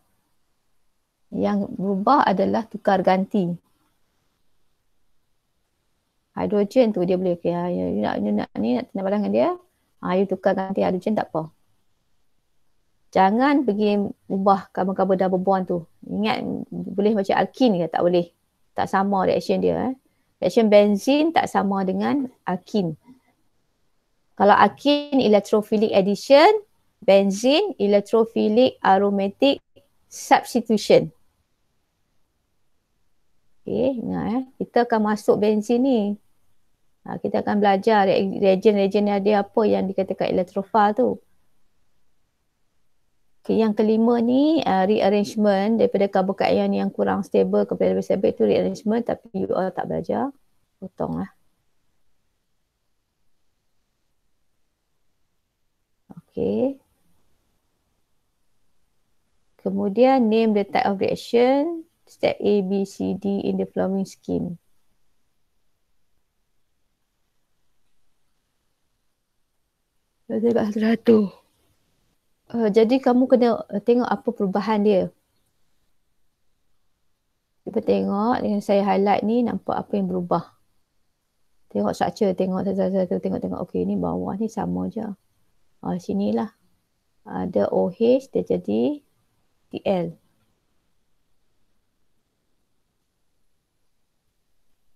Yang berubah adalah tukar ganti. Hidrogen tu dia boleh, okay, you nak balas dengan dia, you tukar ganti hidrogen tak apa. Jangan pergi ubah carbon-carbon double bond tu. Ingat, boleh macam alkene ke? Tak boleh. Tak sama reaction dia. Reaction benzene tak sama dengan alkene. Kalau alkene electrophilic addition, benzene electrophilic aromatic substitution. Okay, ingat kita akan masuk benzene ni. Kita akan belajar reagen-reagen dia apa yang dikatakan electrophile tu. Okay, yang kelima ni rearrangement daripada karbokat ion yang kurang stable kepada lebih stable itu rearrangement, tapi you all tak belajar. Potong lah. Okay. Kemudian name the type of reaction, step A, B, C, D in the following scheme. Kat satu. Jadi kamu kena tengok apa perubahan dia. Cuba tengok yang saya highlight ni, nampak apa yang berubah. Tengok structure, tengok satu-satu, tengok. Okey, ni bawah ni sama je. Sinilah. Ada OH, dia jadi Cl.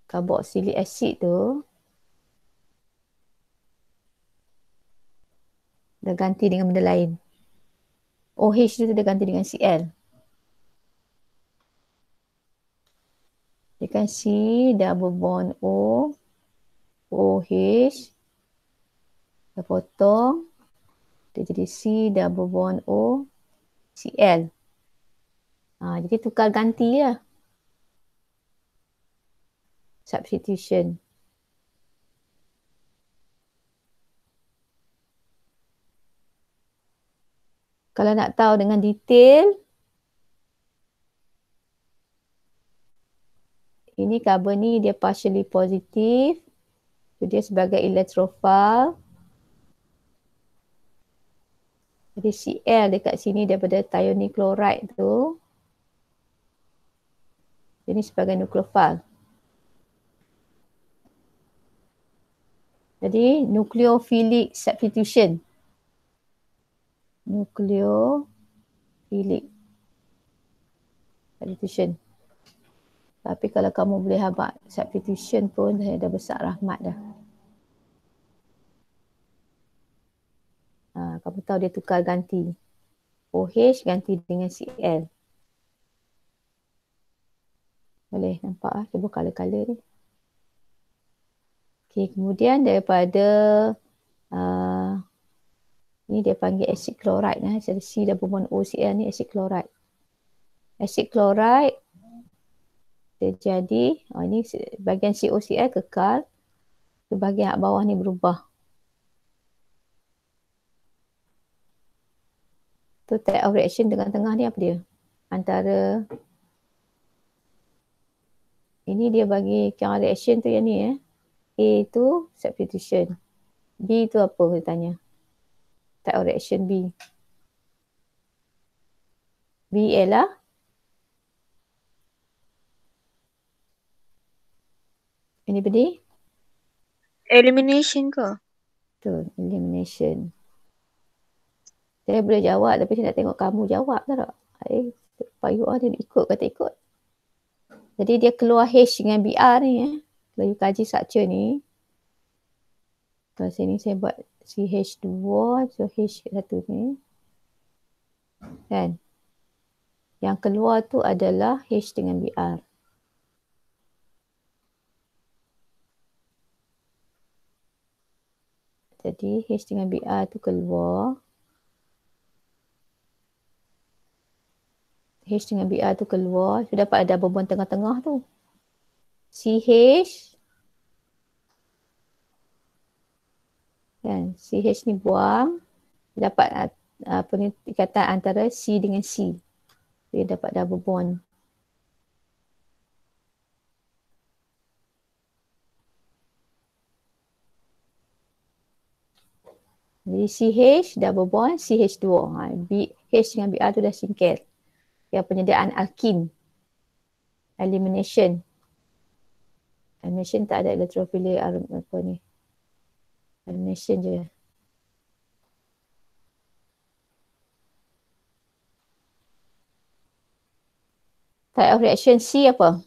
Carboxylic acid tu dah ganti dengan benda lain. OH tu dah ganti dengan Cl. Dia kan C double bond O, OH, dah potong, dia jadi C double bond O, Cl. Jadi tukar ganti lah. Substitution. Kalau nak tahu dengan detail, ini carbon ni dia partially positif. So dia sebagai electrophile. Jadi Cl dekat sini daripada thionyl chloride tu. Ini sebagai nucleophile. Jadi nucleophilic substitution. Nucleophilic substitution. Tapi kalau kamu boleh habaq substitution pun dah besar rahmat dah. Kamu tahu dia tukar ganti. OH ganti dengan Cl. Boleh nampak lah. Cuba color-color ni. Okay, kemudian daripada ni dia panggil acid chloride. Jadi C double bond OCl ni acid chloride. Acid chloride dia jadi, ini bahagian COCl kekal. Bahagian bawah ni berubah. Tu type of reaction tengah-tengah ni apa dia? Antara ini dia bagi cara reaction tu yang ni A tu substitution. B tu apa dia tanya? Type of reaction B. B ialah anybody? Elimination ke? Tu, elimination. Saya boleh jawab tapi saya nak tengok kamu jawab tak? You all dia ikut ke tak ikut? Jadi dia keluar H dengan BR ni Kalau you kaji structure ni. Kalau sini saya buat CH2, so H1 ni. Kan? Yang keluar tu adalah H dengan BR. Jadi H dengan Br tu keluar. H dengan Br tu keluar. Sudah dapat ada double bond tengah-tengah tu. CH. Kan, CH ni buang. Dapat apa ni ikatan antara C dengan C. Dia dapat double bond. Jadi CH double bond CH2. H dengan Br tu dah singkir. Ya, penyediaan alkin. Elimination. Elimination tak ada electrophilic apa ni. Elimination je. Type of reaction C apa?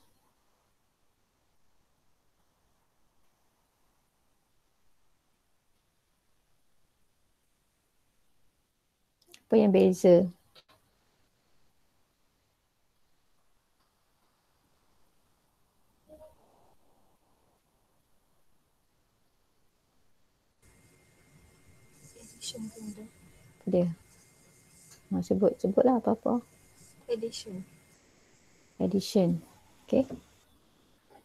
Apa yang beza? Dia. Sebutlah apa-apa. Addition. Addition. Okay.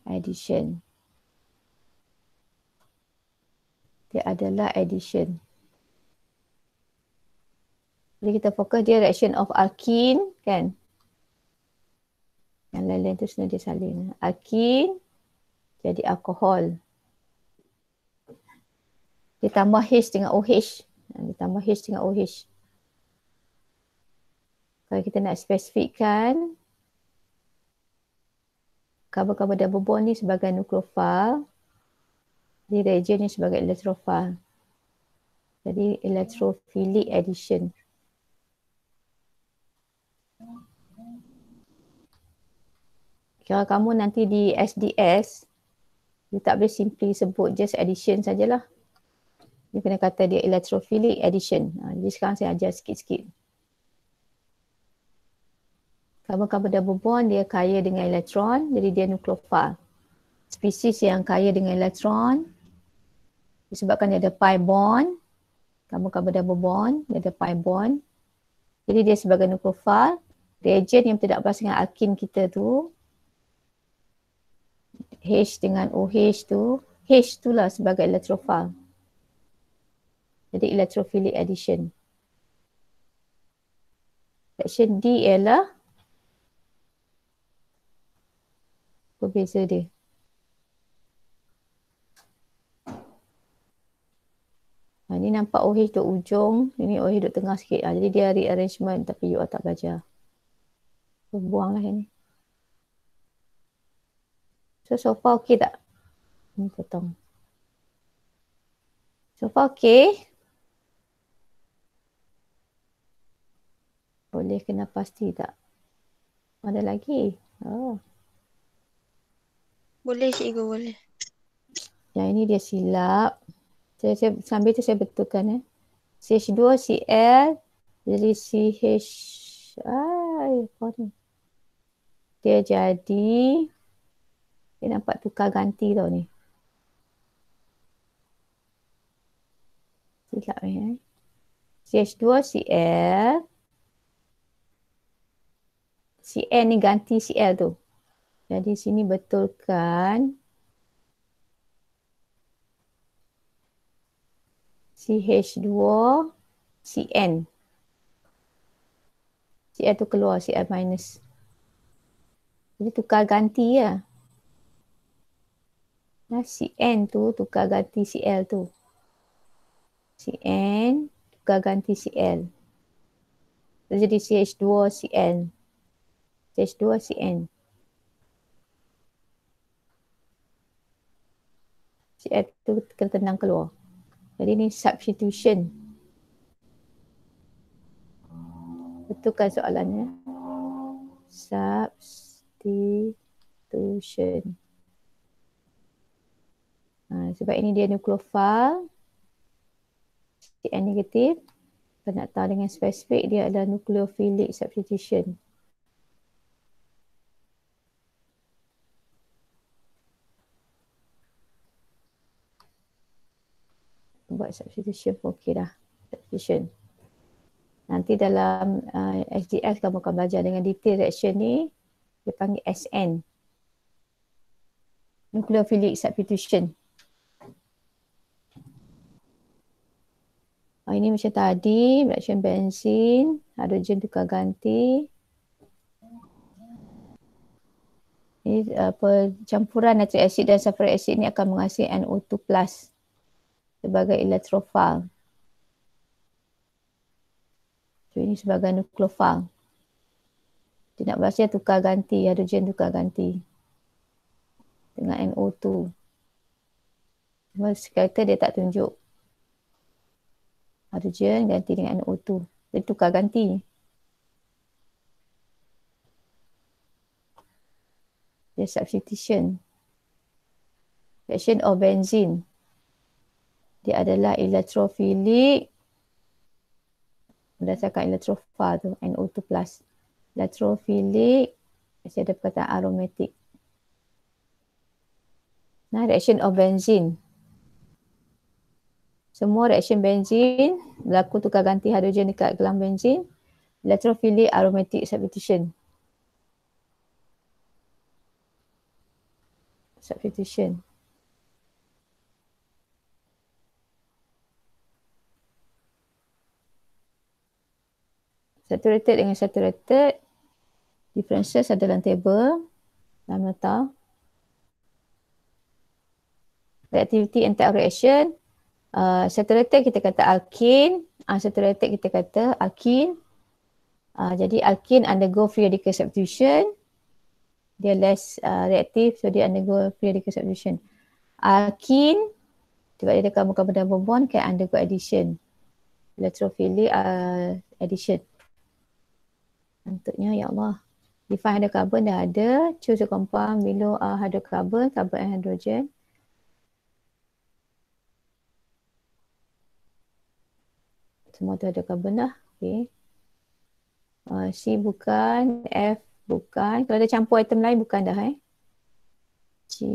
Addition. Dia adalah addition. Jadi kita fokus dia reaction of alkene kan. Yang lain-lain tu sebenarnya dia salin. Alkene jadi alkohol. Ditambah H dengan OH. Ditambah H dengan OH. Kalau kita nak spesifikkan karbon-karbon double bond ni sebagai nukleofil, jadi reagen ni sebagai elektrofil. Jadi electrophilic addition. Kalau kamu nanti di SDS, you tak boleh simply sebut just addition sajalah. Dia kena kata dia electrophilic addition. Jadi sekarang saya ajar sikit-sikit. Karbon-karbon double bond dia kaya dengan elektron, jadi dia nukleofil. Spesies yang kaya dengan elektron, disebabkan dia ada pi bond, karbon-karbon double bond, dia ada pi bond. Jadi dia sebagai nukleofil, reagen yang tidak berasa dengan alkin kita tu, H dengan OH tu, H tu lah sebagai elektrofil. Jadi electrophilic addition. Reaction D ialah apa beza dia? Ni nampak OH duduk ujung, ini OH duduk tengah sikit. Jadi dia rearrangement tapi you all tak belajar. Buanglah yang ni. So far okey tak? Ni potong. So far okey? Boleh kena pasti tak? Ada lagi? Oh. Boleh cikgu, boleh. Yang ini dia silap. Saya sambil tu saya betulkan CH2Cl jadi CH apa ni? Dia jadi dia nampak tukar ganti tau ni. Silap ni CH2Cl Cn ni ganti Cl tu. Jadi sini betulkan CH2Cn. Cl tu keluar, Cl minus. Jadi tukar ganti ya. Nah, Cn tu tukar ganti Cl tu. Cn tukar ganti Cl. Jadi CH2Cn. CH2Cn. Cl tu kena tenang keluar. Jadi ni substitution. Betulkan soalannya. Substitution. Sebab ini dia nukleofil. Cn negatif. Kita nak tahu dengan spesifik dia adalah nucleophilic substitution. buat substitution pun okey dah. Substitution. Nanti dalam SDS kamu akan belajar dengan detail reaction ni. Dia panggil SN. Nucleophilic substitution. Ini macam tadi, reaction benzene, hidrogen tukar ganti. Ini percampuran nitric acid dan sulfuric acid ni akan menghasilkan NO2+ sebagai electrophile. So, ini sebagai nucleophile. Dia nak baca tukar ganti, hidrogen tukar ganti dengan NO2. Cuma sekali dia tak tunjuk. Hidrogen ganti dengan NO2. Dia tukar ganti. Dia substitution. Reaction of benzene. Dia adalah electrophilic berdasarkan electrophile tu, NO2+. Electrophilic, masih ada perkataan aromatic. Nah, reaction of benzene. Semua reaction benzene berlaku tukar ganti hidrogen dekat gelang benzene. Electrophilic aromatic substitution. Substitution. Saturated dengan saturated. Differences ada dalam table. Dalam nota. Reactivity and type of reaction. Saturated kita kata alkene. Unsaturated kita kata alkene. Jadi alkene undergo free radical substitution. Dia less reactive, so dia undergo free radical substitution. Alkene, sebab dia ada carbon-carbon double bond, can undergo addition. Electrophilic addition. Bentuknya, ya Allah. Define hydrocarbon dah ada. Choose a compound below hydrocarbon, carbon and hydrogen. Semua tu hydrocarbon dah. Okay. C bukan, F bukan. Kalau ada campur item lain bukan dah C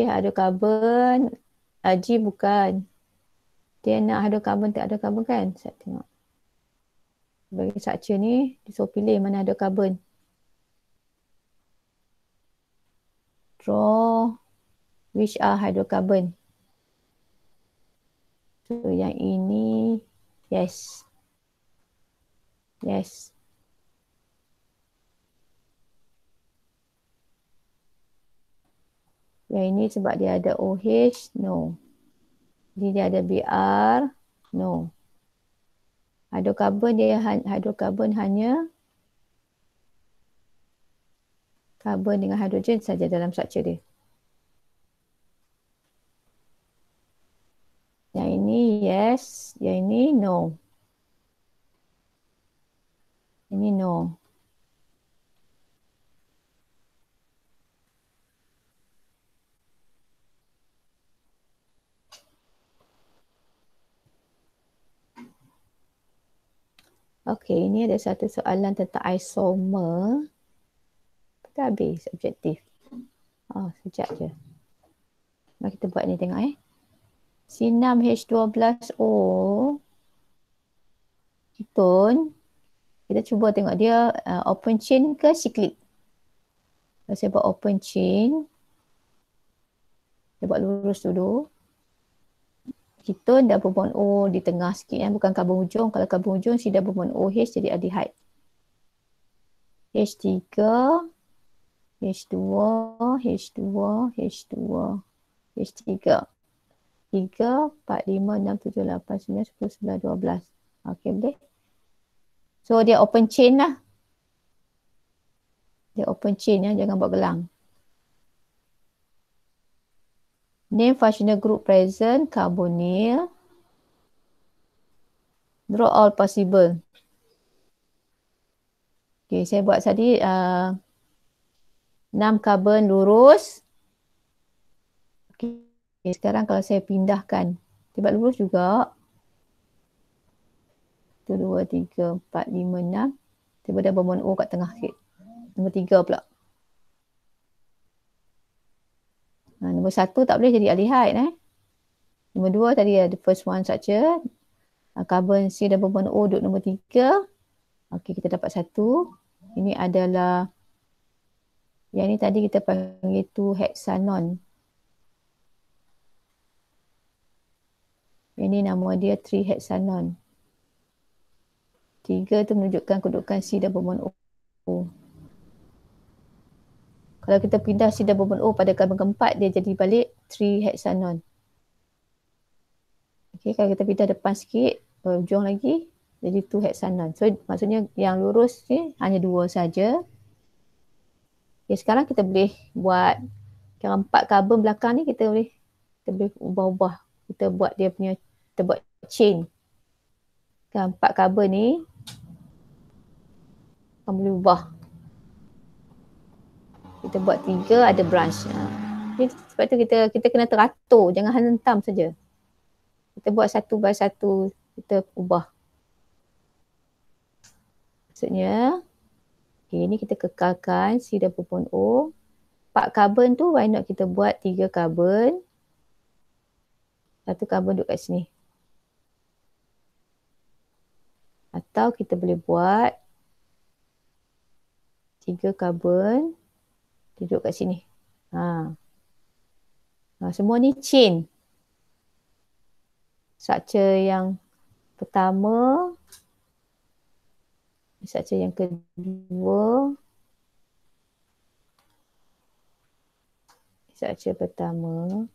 hydrocarbon, G bukan. Dia nak hydrocarbon tak hydrocarbon kan? Saya tengok. Bagi structure ni, dia suruh pilih mana hydrocarbon. Draw which are hydrocarbon. So yang ini, yes. Yes. Yang ini sebab dia ada OH, no. Jadi dia ada Br, no. Hydrocarbon dia hydrocarbon hanya karbon dengan hidrogen saja dalam struktur dia. Yang ini yes, yang ini no. Ini no. Okey, ini ada satu soalan tentang isomer. Kita habis objektif. Sekejap je. Mari kita buat ni tengok C6H12O ketone. Kita cuba tengok dia open chain ke cyclic. Kalau saya buat open chain, saya buat lurus dulu. Ketone double bond O di tengah sikit bukan karbon hujung. Kalau karbon hujung si double bond OH jadi aldehyde. H3, H2, H2, H2, H3. 3, 4, 5, 6, 7, 8, 9, 10, 11, 12. Okey, boleh. So dia open chain lah. Dia open chain jangan buat gelang. Name functional group present, carbonyl. Draw all possible. Okay, saya buat tadi 6 carbon lurus. Okay, sekarang kalau saya pindahkan, tiba lurus juga. 1, 2, 3, 4, 5, 6. Tiba dah bond O kat tengah sikit. Nombor 3 pula. Nombor 1 tak boleh jadi aldehyde Nombor 2 tadi the first one structure. Carbon C double bond O duduk nombor 3. Okey, kita dapat 1. Ini adalah yang ni tadi kita panggil 2 hexanon. Yang ni nama dia 3 hexanon. 3 tu menunjukkan kedudukan C double bond O. Kalau kita pindah C double bond O pada karbon keempat, dia jadi balik 3 hexanon. Okey, kalau kita pindah depan sikit, ujung lagi, jadi 2 hexanon. So maksudnya yang lurus ni hanya 2 saja. Okay, sekarang kita boleh buat yang 4 karbon belakang ni kita boleh ubah-ubah. Kita buat dia punya, kita buat chain. Kan 4 karbon ni kita boleh ubah. Kita buat 3 ada branch. Sebab tu kita kena teratur, jangan hentam saja. Kita buat 1 by 1, kita ubah. Maksudnya, okay, ni kita kekalkan C double bond O. 4 karbon tu, why not kita buat 3 karbon. 1 karbon duduk kat sini. Atau kita boleh buat 3 karbon duduk kat sini. Semua ni chain. Structure yang pertama, structure yang kedua, structure pertama,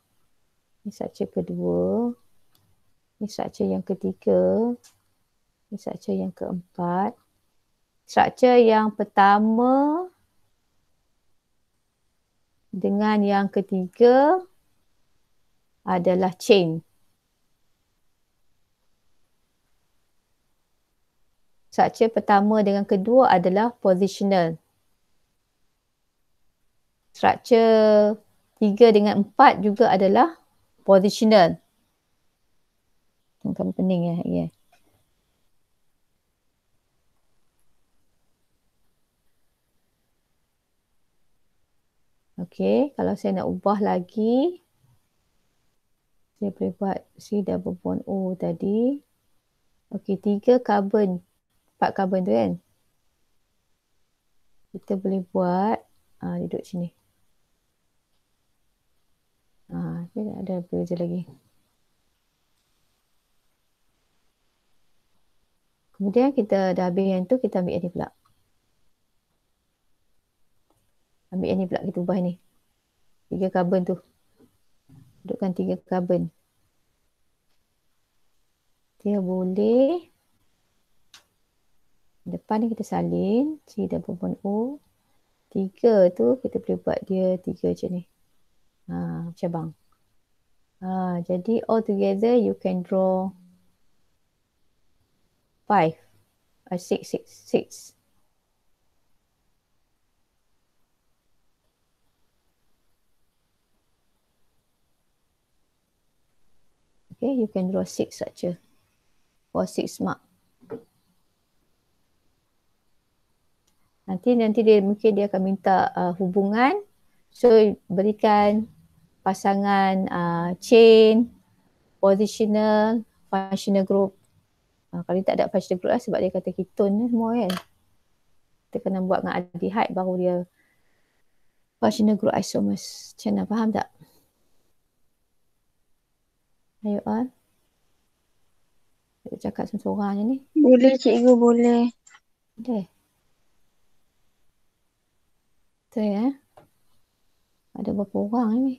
structure kedua, structure yang ketiga, structure yang keempat. Structure yang pertama dengan yang ketiga adalah chain. Structure pertama dengan kedua adalah positional. Structure 3 dengan 4 juga adalah positional. Kamu pening ya? Ya. Okey, kalau saya nak ubah lagi, saya boleh buat C double bond O tadi. Okey, 3 karbon, 4 karbon tu kan. Kita boleh buat, duduk sini. Ada beza lagi. Kemudian kita dah habis yang tu, kita ambil yang ni pula. Ambil yang ni pula, kita ubah ni. 3 karbon tu. Dudukkan 3 karbon. Dia boleh. Depan ni kita salin. C double bond O. 3 tu kita boleh buat dia 3 macam ni. Cabang. Jadi all together you can draw 5. 6. Okay, you can draw 6 structure for 6 mark. Nanti dia mungkin dia akan minta hubungan. So berikan pasangan chain, positional, functional group. Kalau tak ada functional group lah sebab dia kata ketone semua kan. Kita kena buat dengan aldehyde baru dia functional group isomers. Macam mana, faham tak? Ayo On. Saya cakap seorang-seorang je ni. Boleh cikgu, boleh. Boleh. Betul ya? Ada berapa orang ni?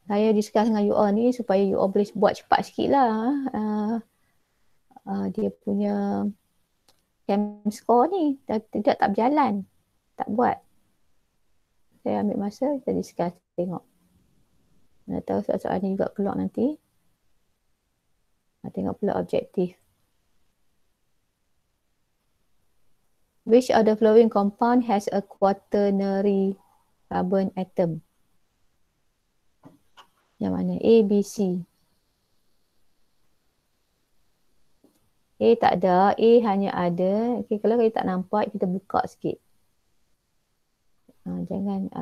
Saya discuss dengan you all ni supaya you all boleh buat cepat sikit lah. Dia punya chem score ni tidak tak berjalan. Tak buat. Saya ambil masa, kita discuss tengok. Mana tahu soal-soal ni juga keluar nanti. Tengok pula objektif. Which of the following compound has a quaternary carbon atom? Yang mana? A, B, C. A tak ada, A hanya ada. Okay, kalau kita tak nampak, kita buka sikit. Jangan,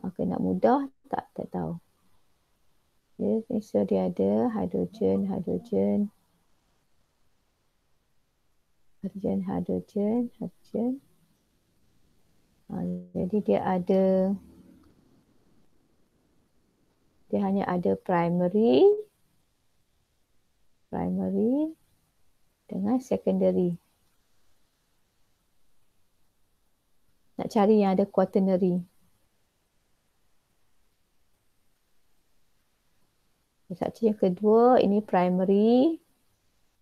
okay, nak mudah, tak tahu. Okay, so dia ada hidrogen. Jadi dia hanya ada primary dengan secondary. Nak cari yang ada quaternary. Structure yang kedua, ini primary.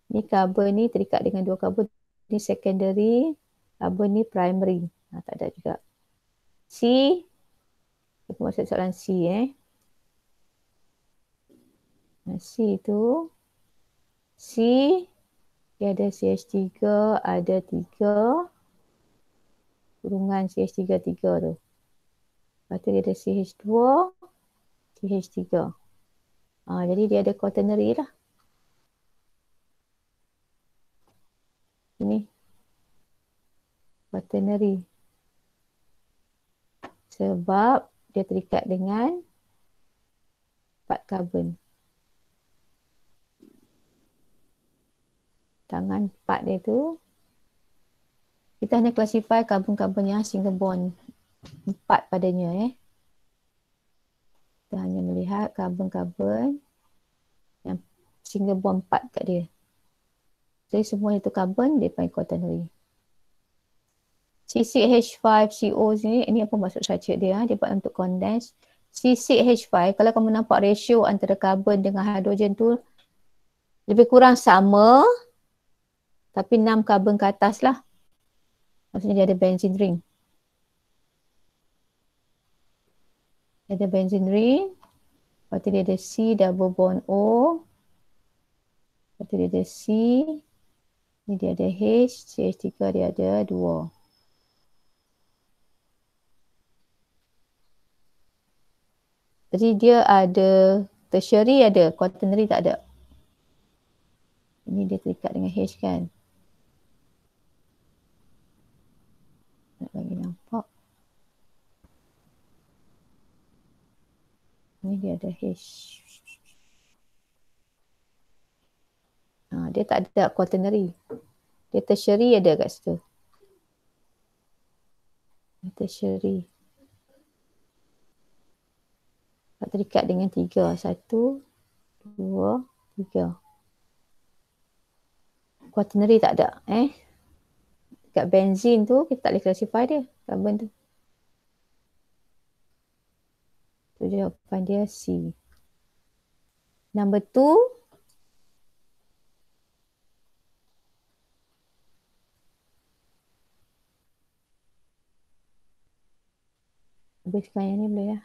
Ni carbon ni terikat dengan dua carbon. Ni secondary. Carbon ni primary. Tak ada juga. C. Kita masuk soalan C C tu. C. Dia ada CH3, ada 3. Kurungan CH3 tu. Lepas tu dia ada CH2, CH3. Jadi dia ada quaternary lah. Ini quaternary. Sebab dia terikat dengan 4 karbon. Tangan 4 dia tu. Kita hanya classify karbon-karbon yang single bond 4 padanya. Kita hanya melihat karbon-karbon yang single bond 4 kat dia. Jadi semua itu karbon, dia panggil quaternary. C6H5CO ni, ini apa maksud structure dia? Dia buat untuk condense. C6H5, kalau kamu nampak ratio antara karbon dengan hidrogen tu lebih kurang sama, tapi 6 karbon ke atas lah. Maksudnya dia ada benzene ring. Dia ada benzene ring. Lepas tu dia ada C double bond O. Lepas tu dia ada C. Ni dia ada H. CH3 dia ada 2. Jadi dia ada tertiary ada, quaternary tak ada. Ini dia terikat dengan H kan. Nak bagi nampak. Ini dia ada H. Dia tak ada quaternary. Dia tertiary ada kat situ. Dia tertiary. Terikat dengan 3. 1, 2, 3. Quaternary tak ada. Kat benzene tu kita tak boleh classify dia. Karbon tu. Tu jawapan dia C. Number 2. Habiskan yang ni boleh lah.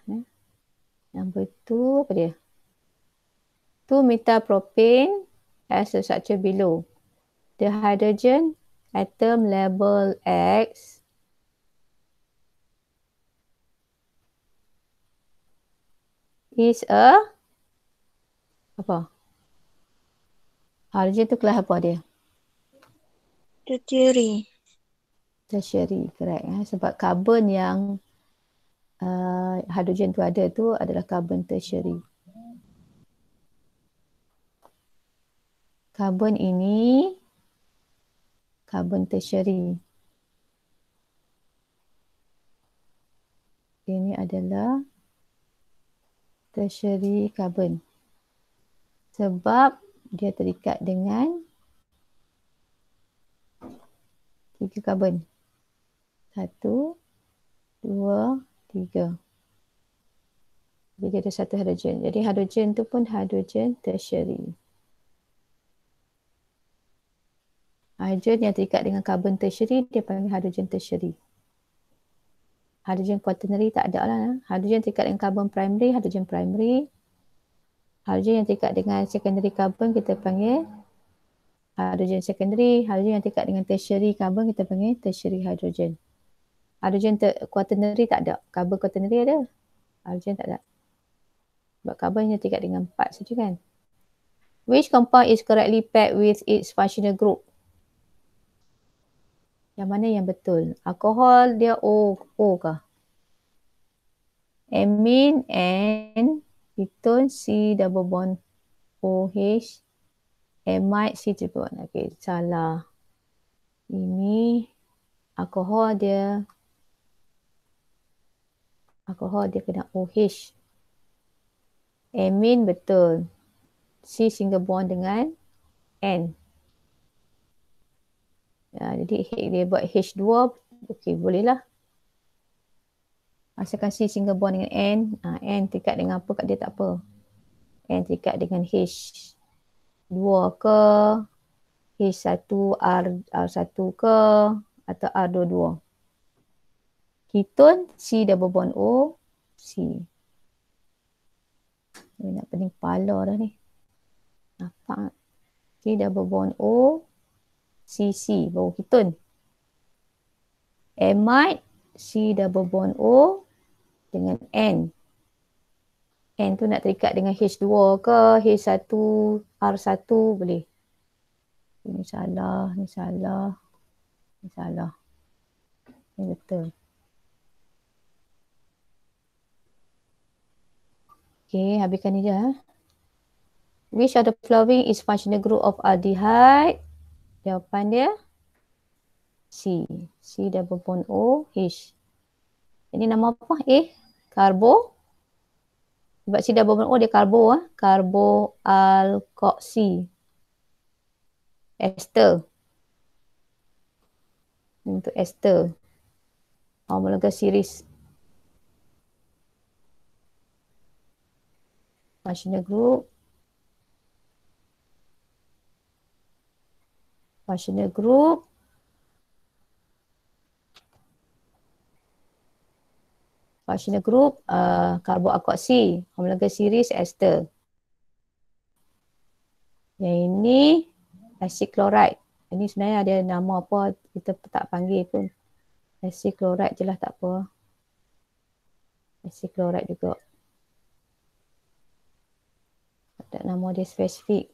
Number 2 apa dia? 2-metapropane has a structure below. The hydrogen atom label X is a apa? Hydrogen tu kelas apa dia? Tertiary. Tertiary, correct. Sebab karbon yang hydrogen tu ada tu adalah karbon tertiary. Karbon ini karbon tertiary. Ini adalah tertiary karbon. Sebab dia terikat dengan 3 karbon. 1, 2, 3. Jadi ada 1 hidrogen. Jadi hidrogen tu pun hidrogen tertiary. Hidrogen yang terikat dengan karbon tertiary dia panggil hidrogen tertiary. Hidrogen quaternary tak ada lah. Hidrogen terikat dengan karbon primary, hidrogen primary. Hidrogen yang terikat dengan secondary karbon kita panggil hidrogen secondary. Hidrogen yang terikat dengan tertiary karbon kita panggil tertiary hydrogen. Hidrogen quaternary tak ada. Karbon quaternary ada. Hidrogen tak ada. Sebab karbon yang terikat dengan 4 saja kan. Which compound is correctly paired with its functional group? Yang mana yang betul? Alkohol dia O kah? Amine and ketone C double bond OH. Amide C triple bond. Okay, salah. Ini alkohol dia kena OH. Amine betul. C single bond dengan N. Ya, jadi dia buat H2, okey bolehlah. Asalkan C single bond dengan N, N terikat dengan apa kat dia tak apa. N terikat dengan H2 ke, H1 R1 ke atau R22. Ketone C double bond O, C. Ni nak pening kepala dah ni. Nampak? C double bond O, C baru ketone. Amide C double bond O dengan N. N tu nak terikat dengan H2 ke, H1, R1 boleh. Ini salah, ni salah, ni salah. Ni betul. Okay, habiskan ni je. Which of the following is functional group of aldehyde? Jawapan dia C. C double bond O, H. Ini nama apa? Karbo. Sebab C double bond O dia karbo. Karbo alkoksi. Ester. Untuk ester. Homologous series. Functional group. Functional group. Functional group karboalkoksi. Homologous series ester. Yang ini acid chloride. Ini sebenarnya ada nama apa kita tak panggil pun. Acid chloride je lah, tak apa. Acid chloride juga. Tak nama dia spesifik.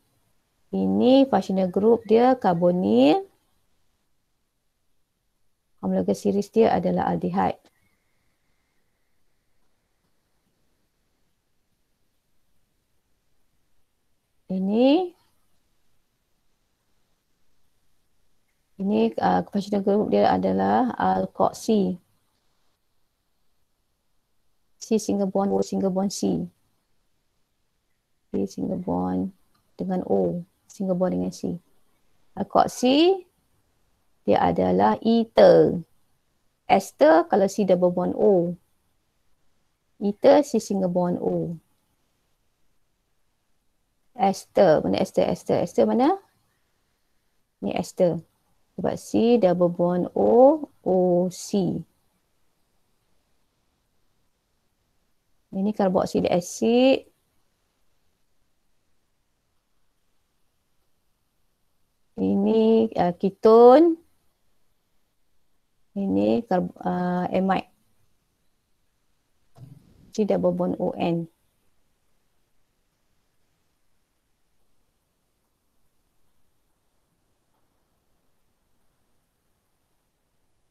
Ini functional group dia karbonil. Homologous series dia adalah aldehyde. Ini functional group dia adalah alkoksi. C single bond O single bond C. C single bond dengan O, single bond dengan C. Alkoksi dia adalah ether. Ester kalau C double bond O. Ether C single bond O. Ester, mana ester? Ester mana? Ni ester. Sebab C double bond O, C. Ini carboxylic acid. Ini ketone. Ini amide. C double bond ON.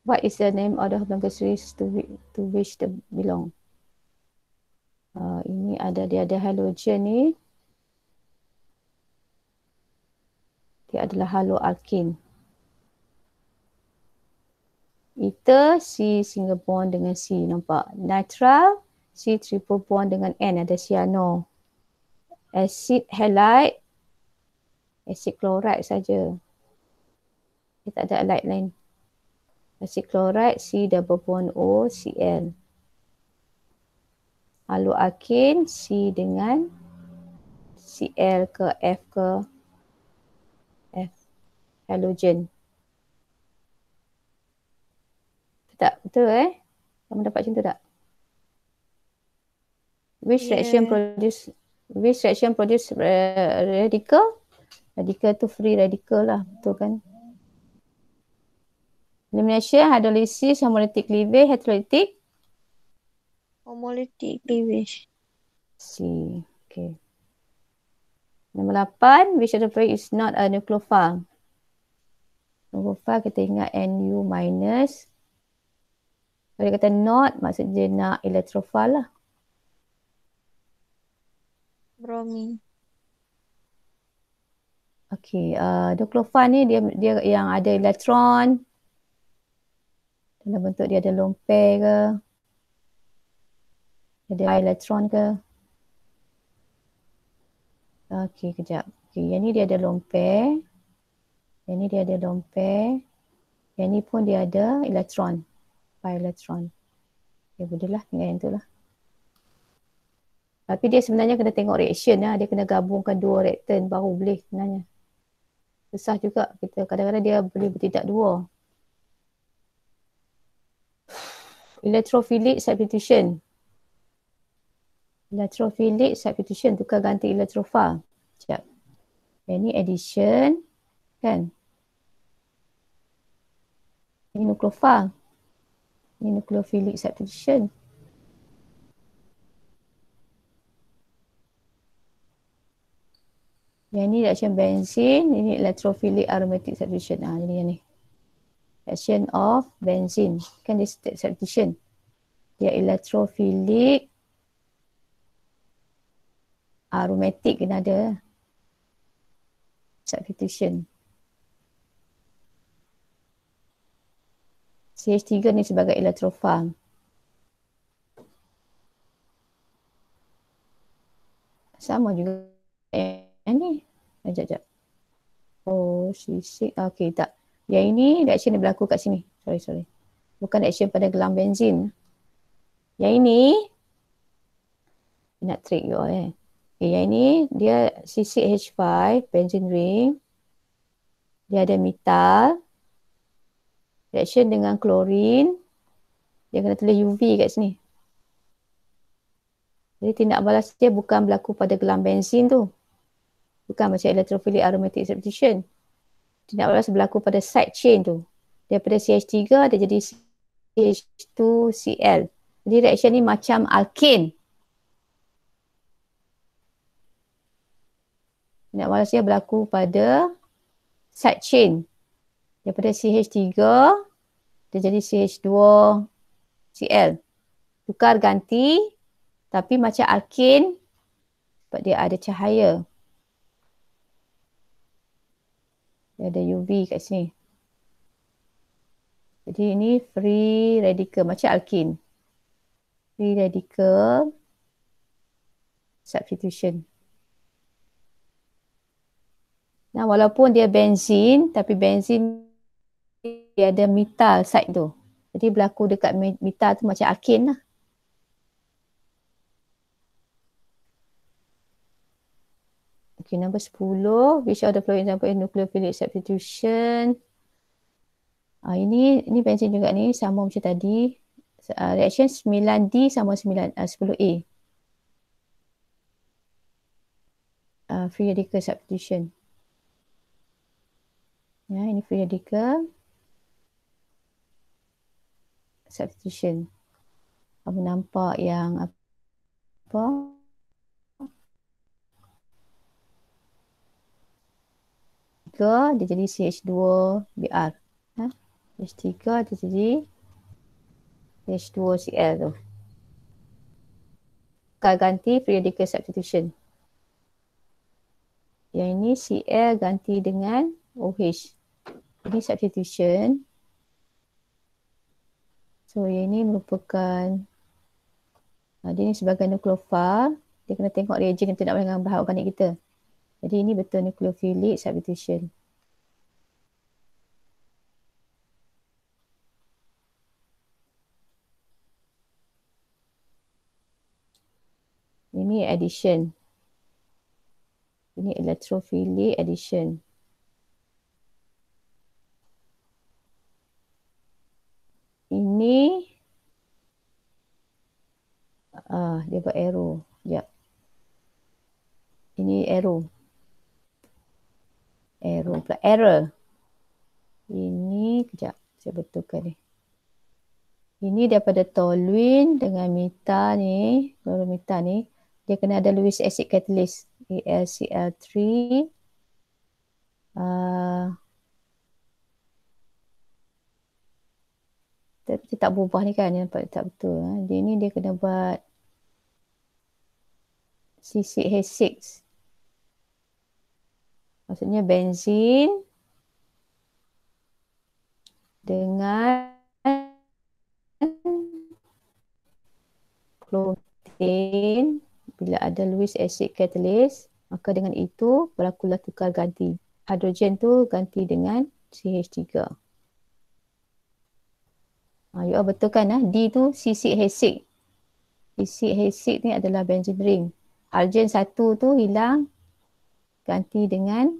What is the name of the homologous series to which they belong? Ini dia ada halogen ni. Dia adalah haloalkin. Ether C single bond dengan C, nampak? Nitrile C triple bond dengan N, ada cyano. Acid halide, acid chloride saja. Dia tak ada halide lain. Acid chloride C double bond O, Cl. Haloalkin C dengan Cl ke F ke F. Halogen. Tak betul Kamu dapat macam tu tak? Which reaction produce radical? Radical tu free radical lah, betul kan? Elimination, hydrolysis, homolytic cleavage, heterolytic. Homolytic cleavage. C. Okay. Nombor 8, which of the following is not a nucleophile? Nombor 5 kita ingat Nu minus. Kalau dia kata not, maksud dia nak electrophile lah. Bromine. Okey, nucleophile ni dia yang ada elektron. Dalam bentuk dia ada lone pair ke. Ada elektron ke. Okey, kejap. Okey, yang ni dia ada lone pair. Yang ni dia ada lone pair. Yang ni pun dia ada elektron. Pi elektron. Ya, boleh lah dengan yang tu lah. Tapi dia sebenarnya kena tengok reaction lah. Dia kena gabungkan dua reaktan baru boleh sebenarnya. Susah juga. Kita kadang-kadang dia boleh bertindak dua. Electrophilic substitution. Electrophilic substitution, tukar ganti electrophile. Sekejap. Yang ni addition. Kan? Ini nucleophile. Ini nucleophilic substitution. Yang ni reaction benzene, ini electrophilic aromatic substitution. Jadi yang ni. Reaction of benzene. Kan dia substitution. Dia electrophilic aromatic kena ada. Substitution. CH3 ni sebagai electrophile. Sama juga yang ni. Sekejap. Oh, C6. Okey, tak. Yang ini reaction yang berlaku kat sini. Sorry. Bukan reaction pada gelang benzin. Yang ini nak trick you all Okay, yang ini dia C6H5 benzene ring. Dia ada metal. Reaction dengan klorin. Dia kena tulis UV kat sini. Jadi tindak balas dia bukan berlaku pada gelang benzin tu. Bukan macam electrophilic aromatic substitution. Tindak balas berlaku pada side chain tu. Daripada CH3 dia jadi CH2Cl. Jadi reaction ni macam alkane. Tindak balas dia berlaku pada side chain. Daripada CH3 dia jadi CH2Cl. Tukar ganti tapi macam alkane sebab dia ada cahaya. Dia ada UV kat sini. Jadi ini free radical macam alkane. Free radical substitution. Nah, walaupun dia benzin tapi benzin dia ada metal side tu. Jadi berlaku dekat metal tu macam alkane lah. Okay, nombor 10. Which of the following example is nucleophilic substitution? Ini benzin juga ni sama macam tadi. Reaction 9D sama 10A. Free radical substitution. Ya, ini free radical substitution. Kamu nampak yang apa? Dia jadi CH2Br. CH3 dia jadi CH2Cl tu. Ganti free radical substitution. Yang ini Cl ganti dengan OH. Ini substitution. So yang ini merupakan dia ni sebagai nucleophile. Dia kena tengok reagen yang tidak dengan bahan organik kita. Jadi ini betul nucleophilic substitution. Ini addition. Ini electrophilic addition. Ini dia buat arrow. Sekejap. Ini arrow. Error. Ini, kejap. Saya betulkan ni. Ini daripada toluene dengan meta ni. Chlorometa ni. Dia kena ada Lewis acid catalyst. AlCl3. Tapi dia tak berubah ni kan, dia nampak tak betul. Dia ni dia kena buat C6H6. Maksudnya benzin dengan klorin. Bila ada Lewis acid catalyst, maka dengan itu berlakulah tukar ganti. Hidrogen tu ganti dengan CH3. You betul kan? D tu C6H6. C6H6 ni adalah benzene ring. Halogen 1 tu hilang, ganti dengan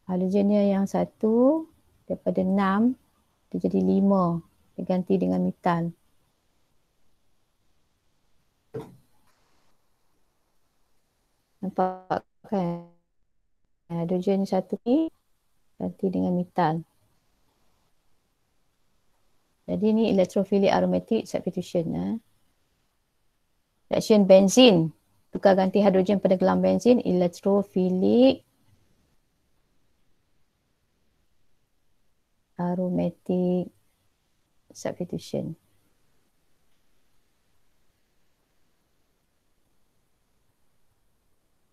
halogennya yang 1 daripada 6 dia jadi 5. Dia ganti dengan metal. Nampak kan? Hidrogen 1 ni ganti dengan metal. Jadi ni electrophilic aromatic substitution. Reaction benzin. Tukar ganti hidrogen pada gelang benzin, electrophilic aromatic substitution.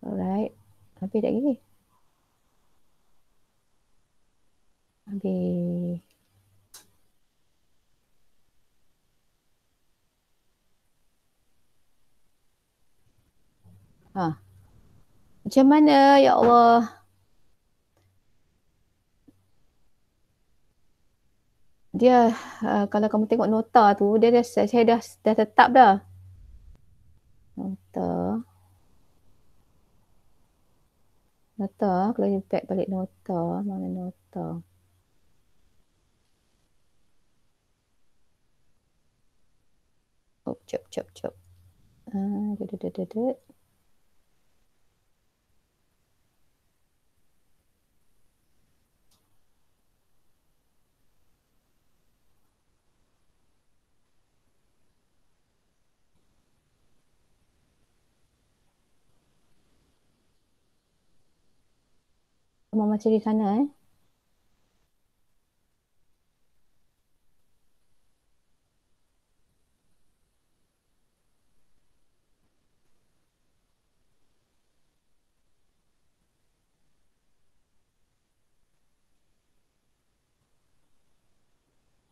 Alright. Habis tak lagi? Habis. Macam mana ya Allah? Dia kalau kamu tengok nota tu dia dah, saya dah tetap dah. Nota. Kalau you back balik nota, mana nota? Oh, jap. Kamu masih di sana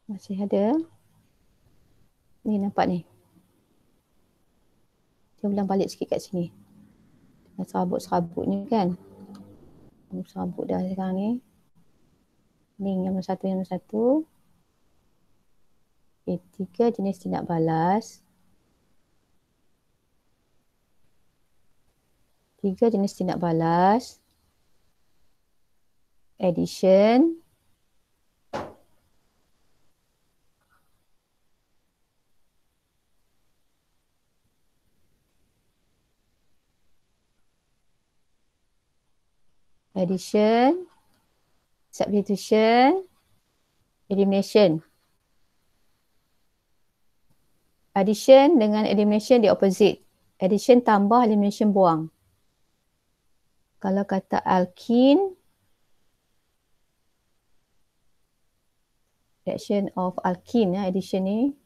Masih ada. Ni nampak ni. Dia ulang balik sikit kat sini. Serabut-serabutnya kan. Serabut dah sekarang ni. Ni yang nombor satu. Okay, 3 jenis tindak balas. 3 jenis tindak balas. Addition. Addition. Substitution. Elimination. Addition dengan elimination dia opposite. Addition tambah, elimination buang. Kalau kata alkene, reaction of alkene, addition ni.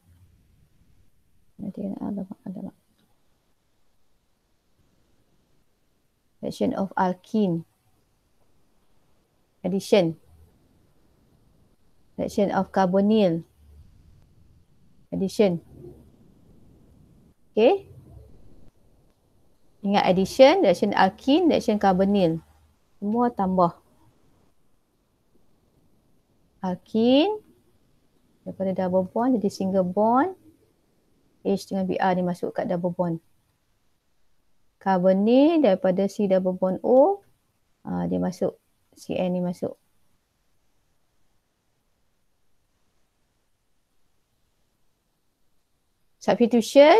Alamak. Reaction of alkene. Addition. Reaction of carbonyl. Addition. Okay. Ingat addition, reaction alkene, reaction carbonyl. Semua tambah. Alkene. Daripada double bond jadi single bond. H dengan Br ni masuk kat double bond. Carbonyl daripada C double bond O. Dia masuk. Cn ni masuk. Substitution.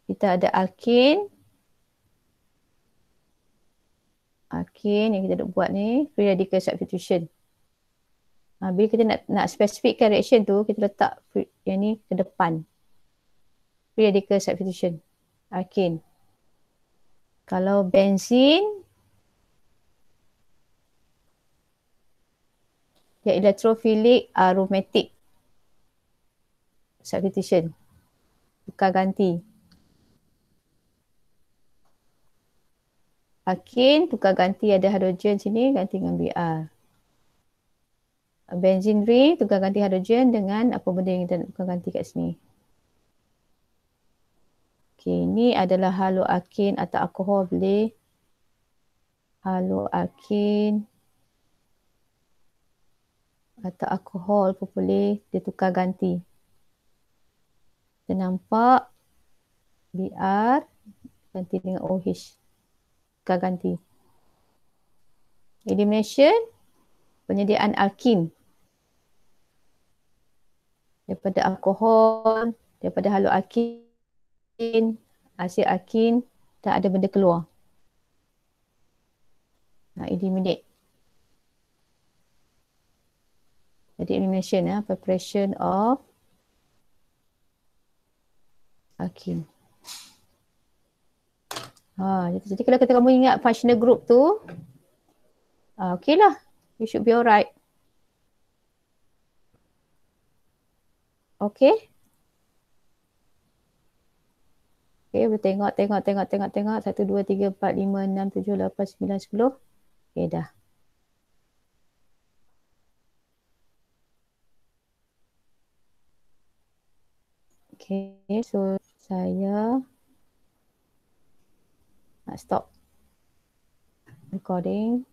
Kita ada alkene. Alkene yang kita nak buat ni. Free radical substitution. Bila kita nak spesifikkan reaction tu, kita letak yang ni ke depan. Free radical substitution. Alkene. Kalau benzin, dia electrophilic aromatic. substitution. Tukar ganti. Alkene tukar ganti ada hidrogen sini ganti dengan Br. Benzene ring tukar ganti hidrogen dengan apa benda yang kita nak tukar ganti kat sini. Okey, ni adalah haloalkane atau alkohol boleh. Haloalkane atau alkohol pun boleh dia tukar ganti. Kita nampak Br ganti dengan OH. Tukar ganti. Elimination, penyediaan alkin daripada alkohol, daripada haloalkin, asid alkin, tak ada benda keluar. Eliminate. Jadi elimination, preparation of alkin. Jadi kalau kamu ingat functional group tu, okay lah, you should be alright. Okay. Okay, boleh tengok. 1, 2, 3, 4, 5, 6, 7, 8, 9, 10. Okay, dah. Okay, so saya nak stop recording.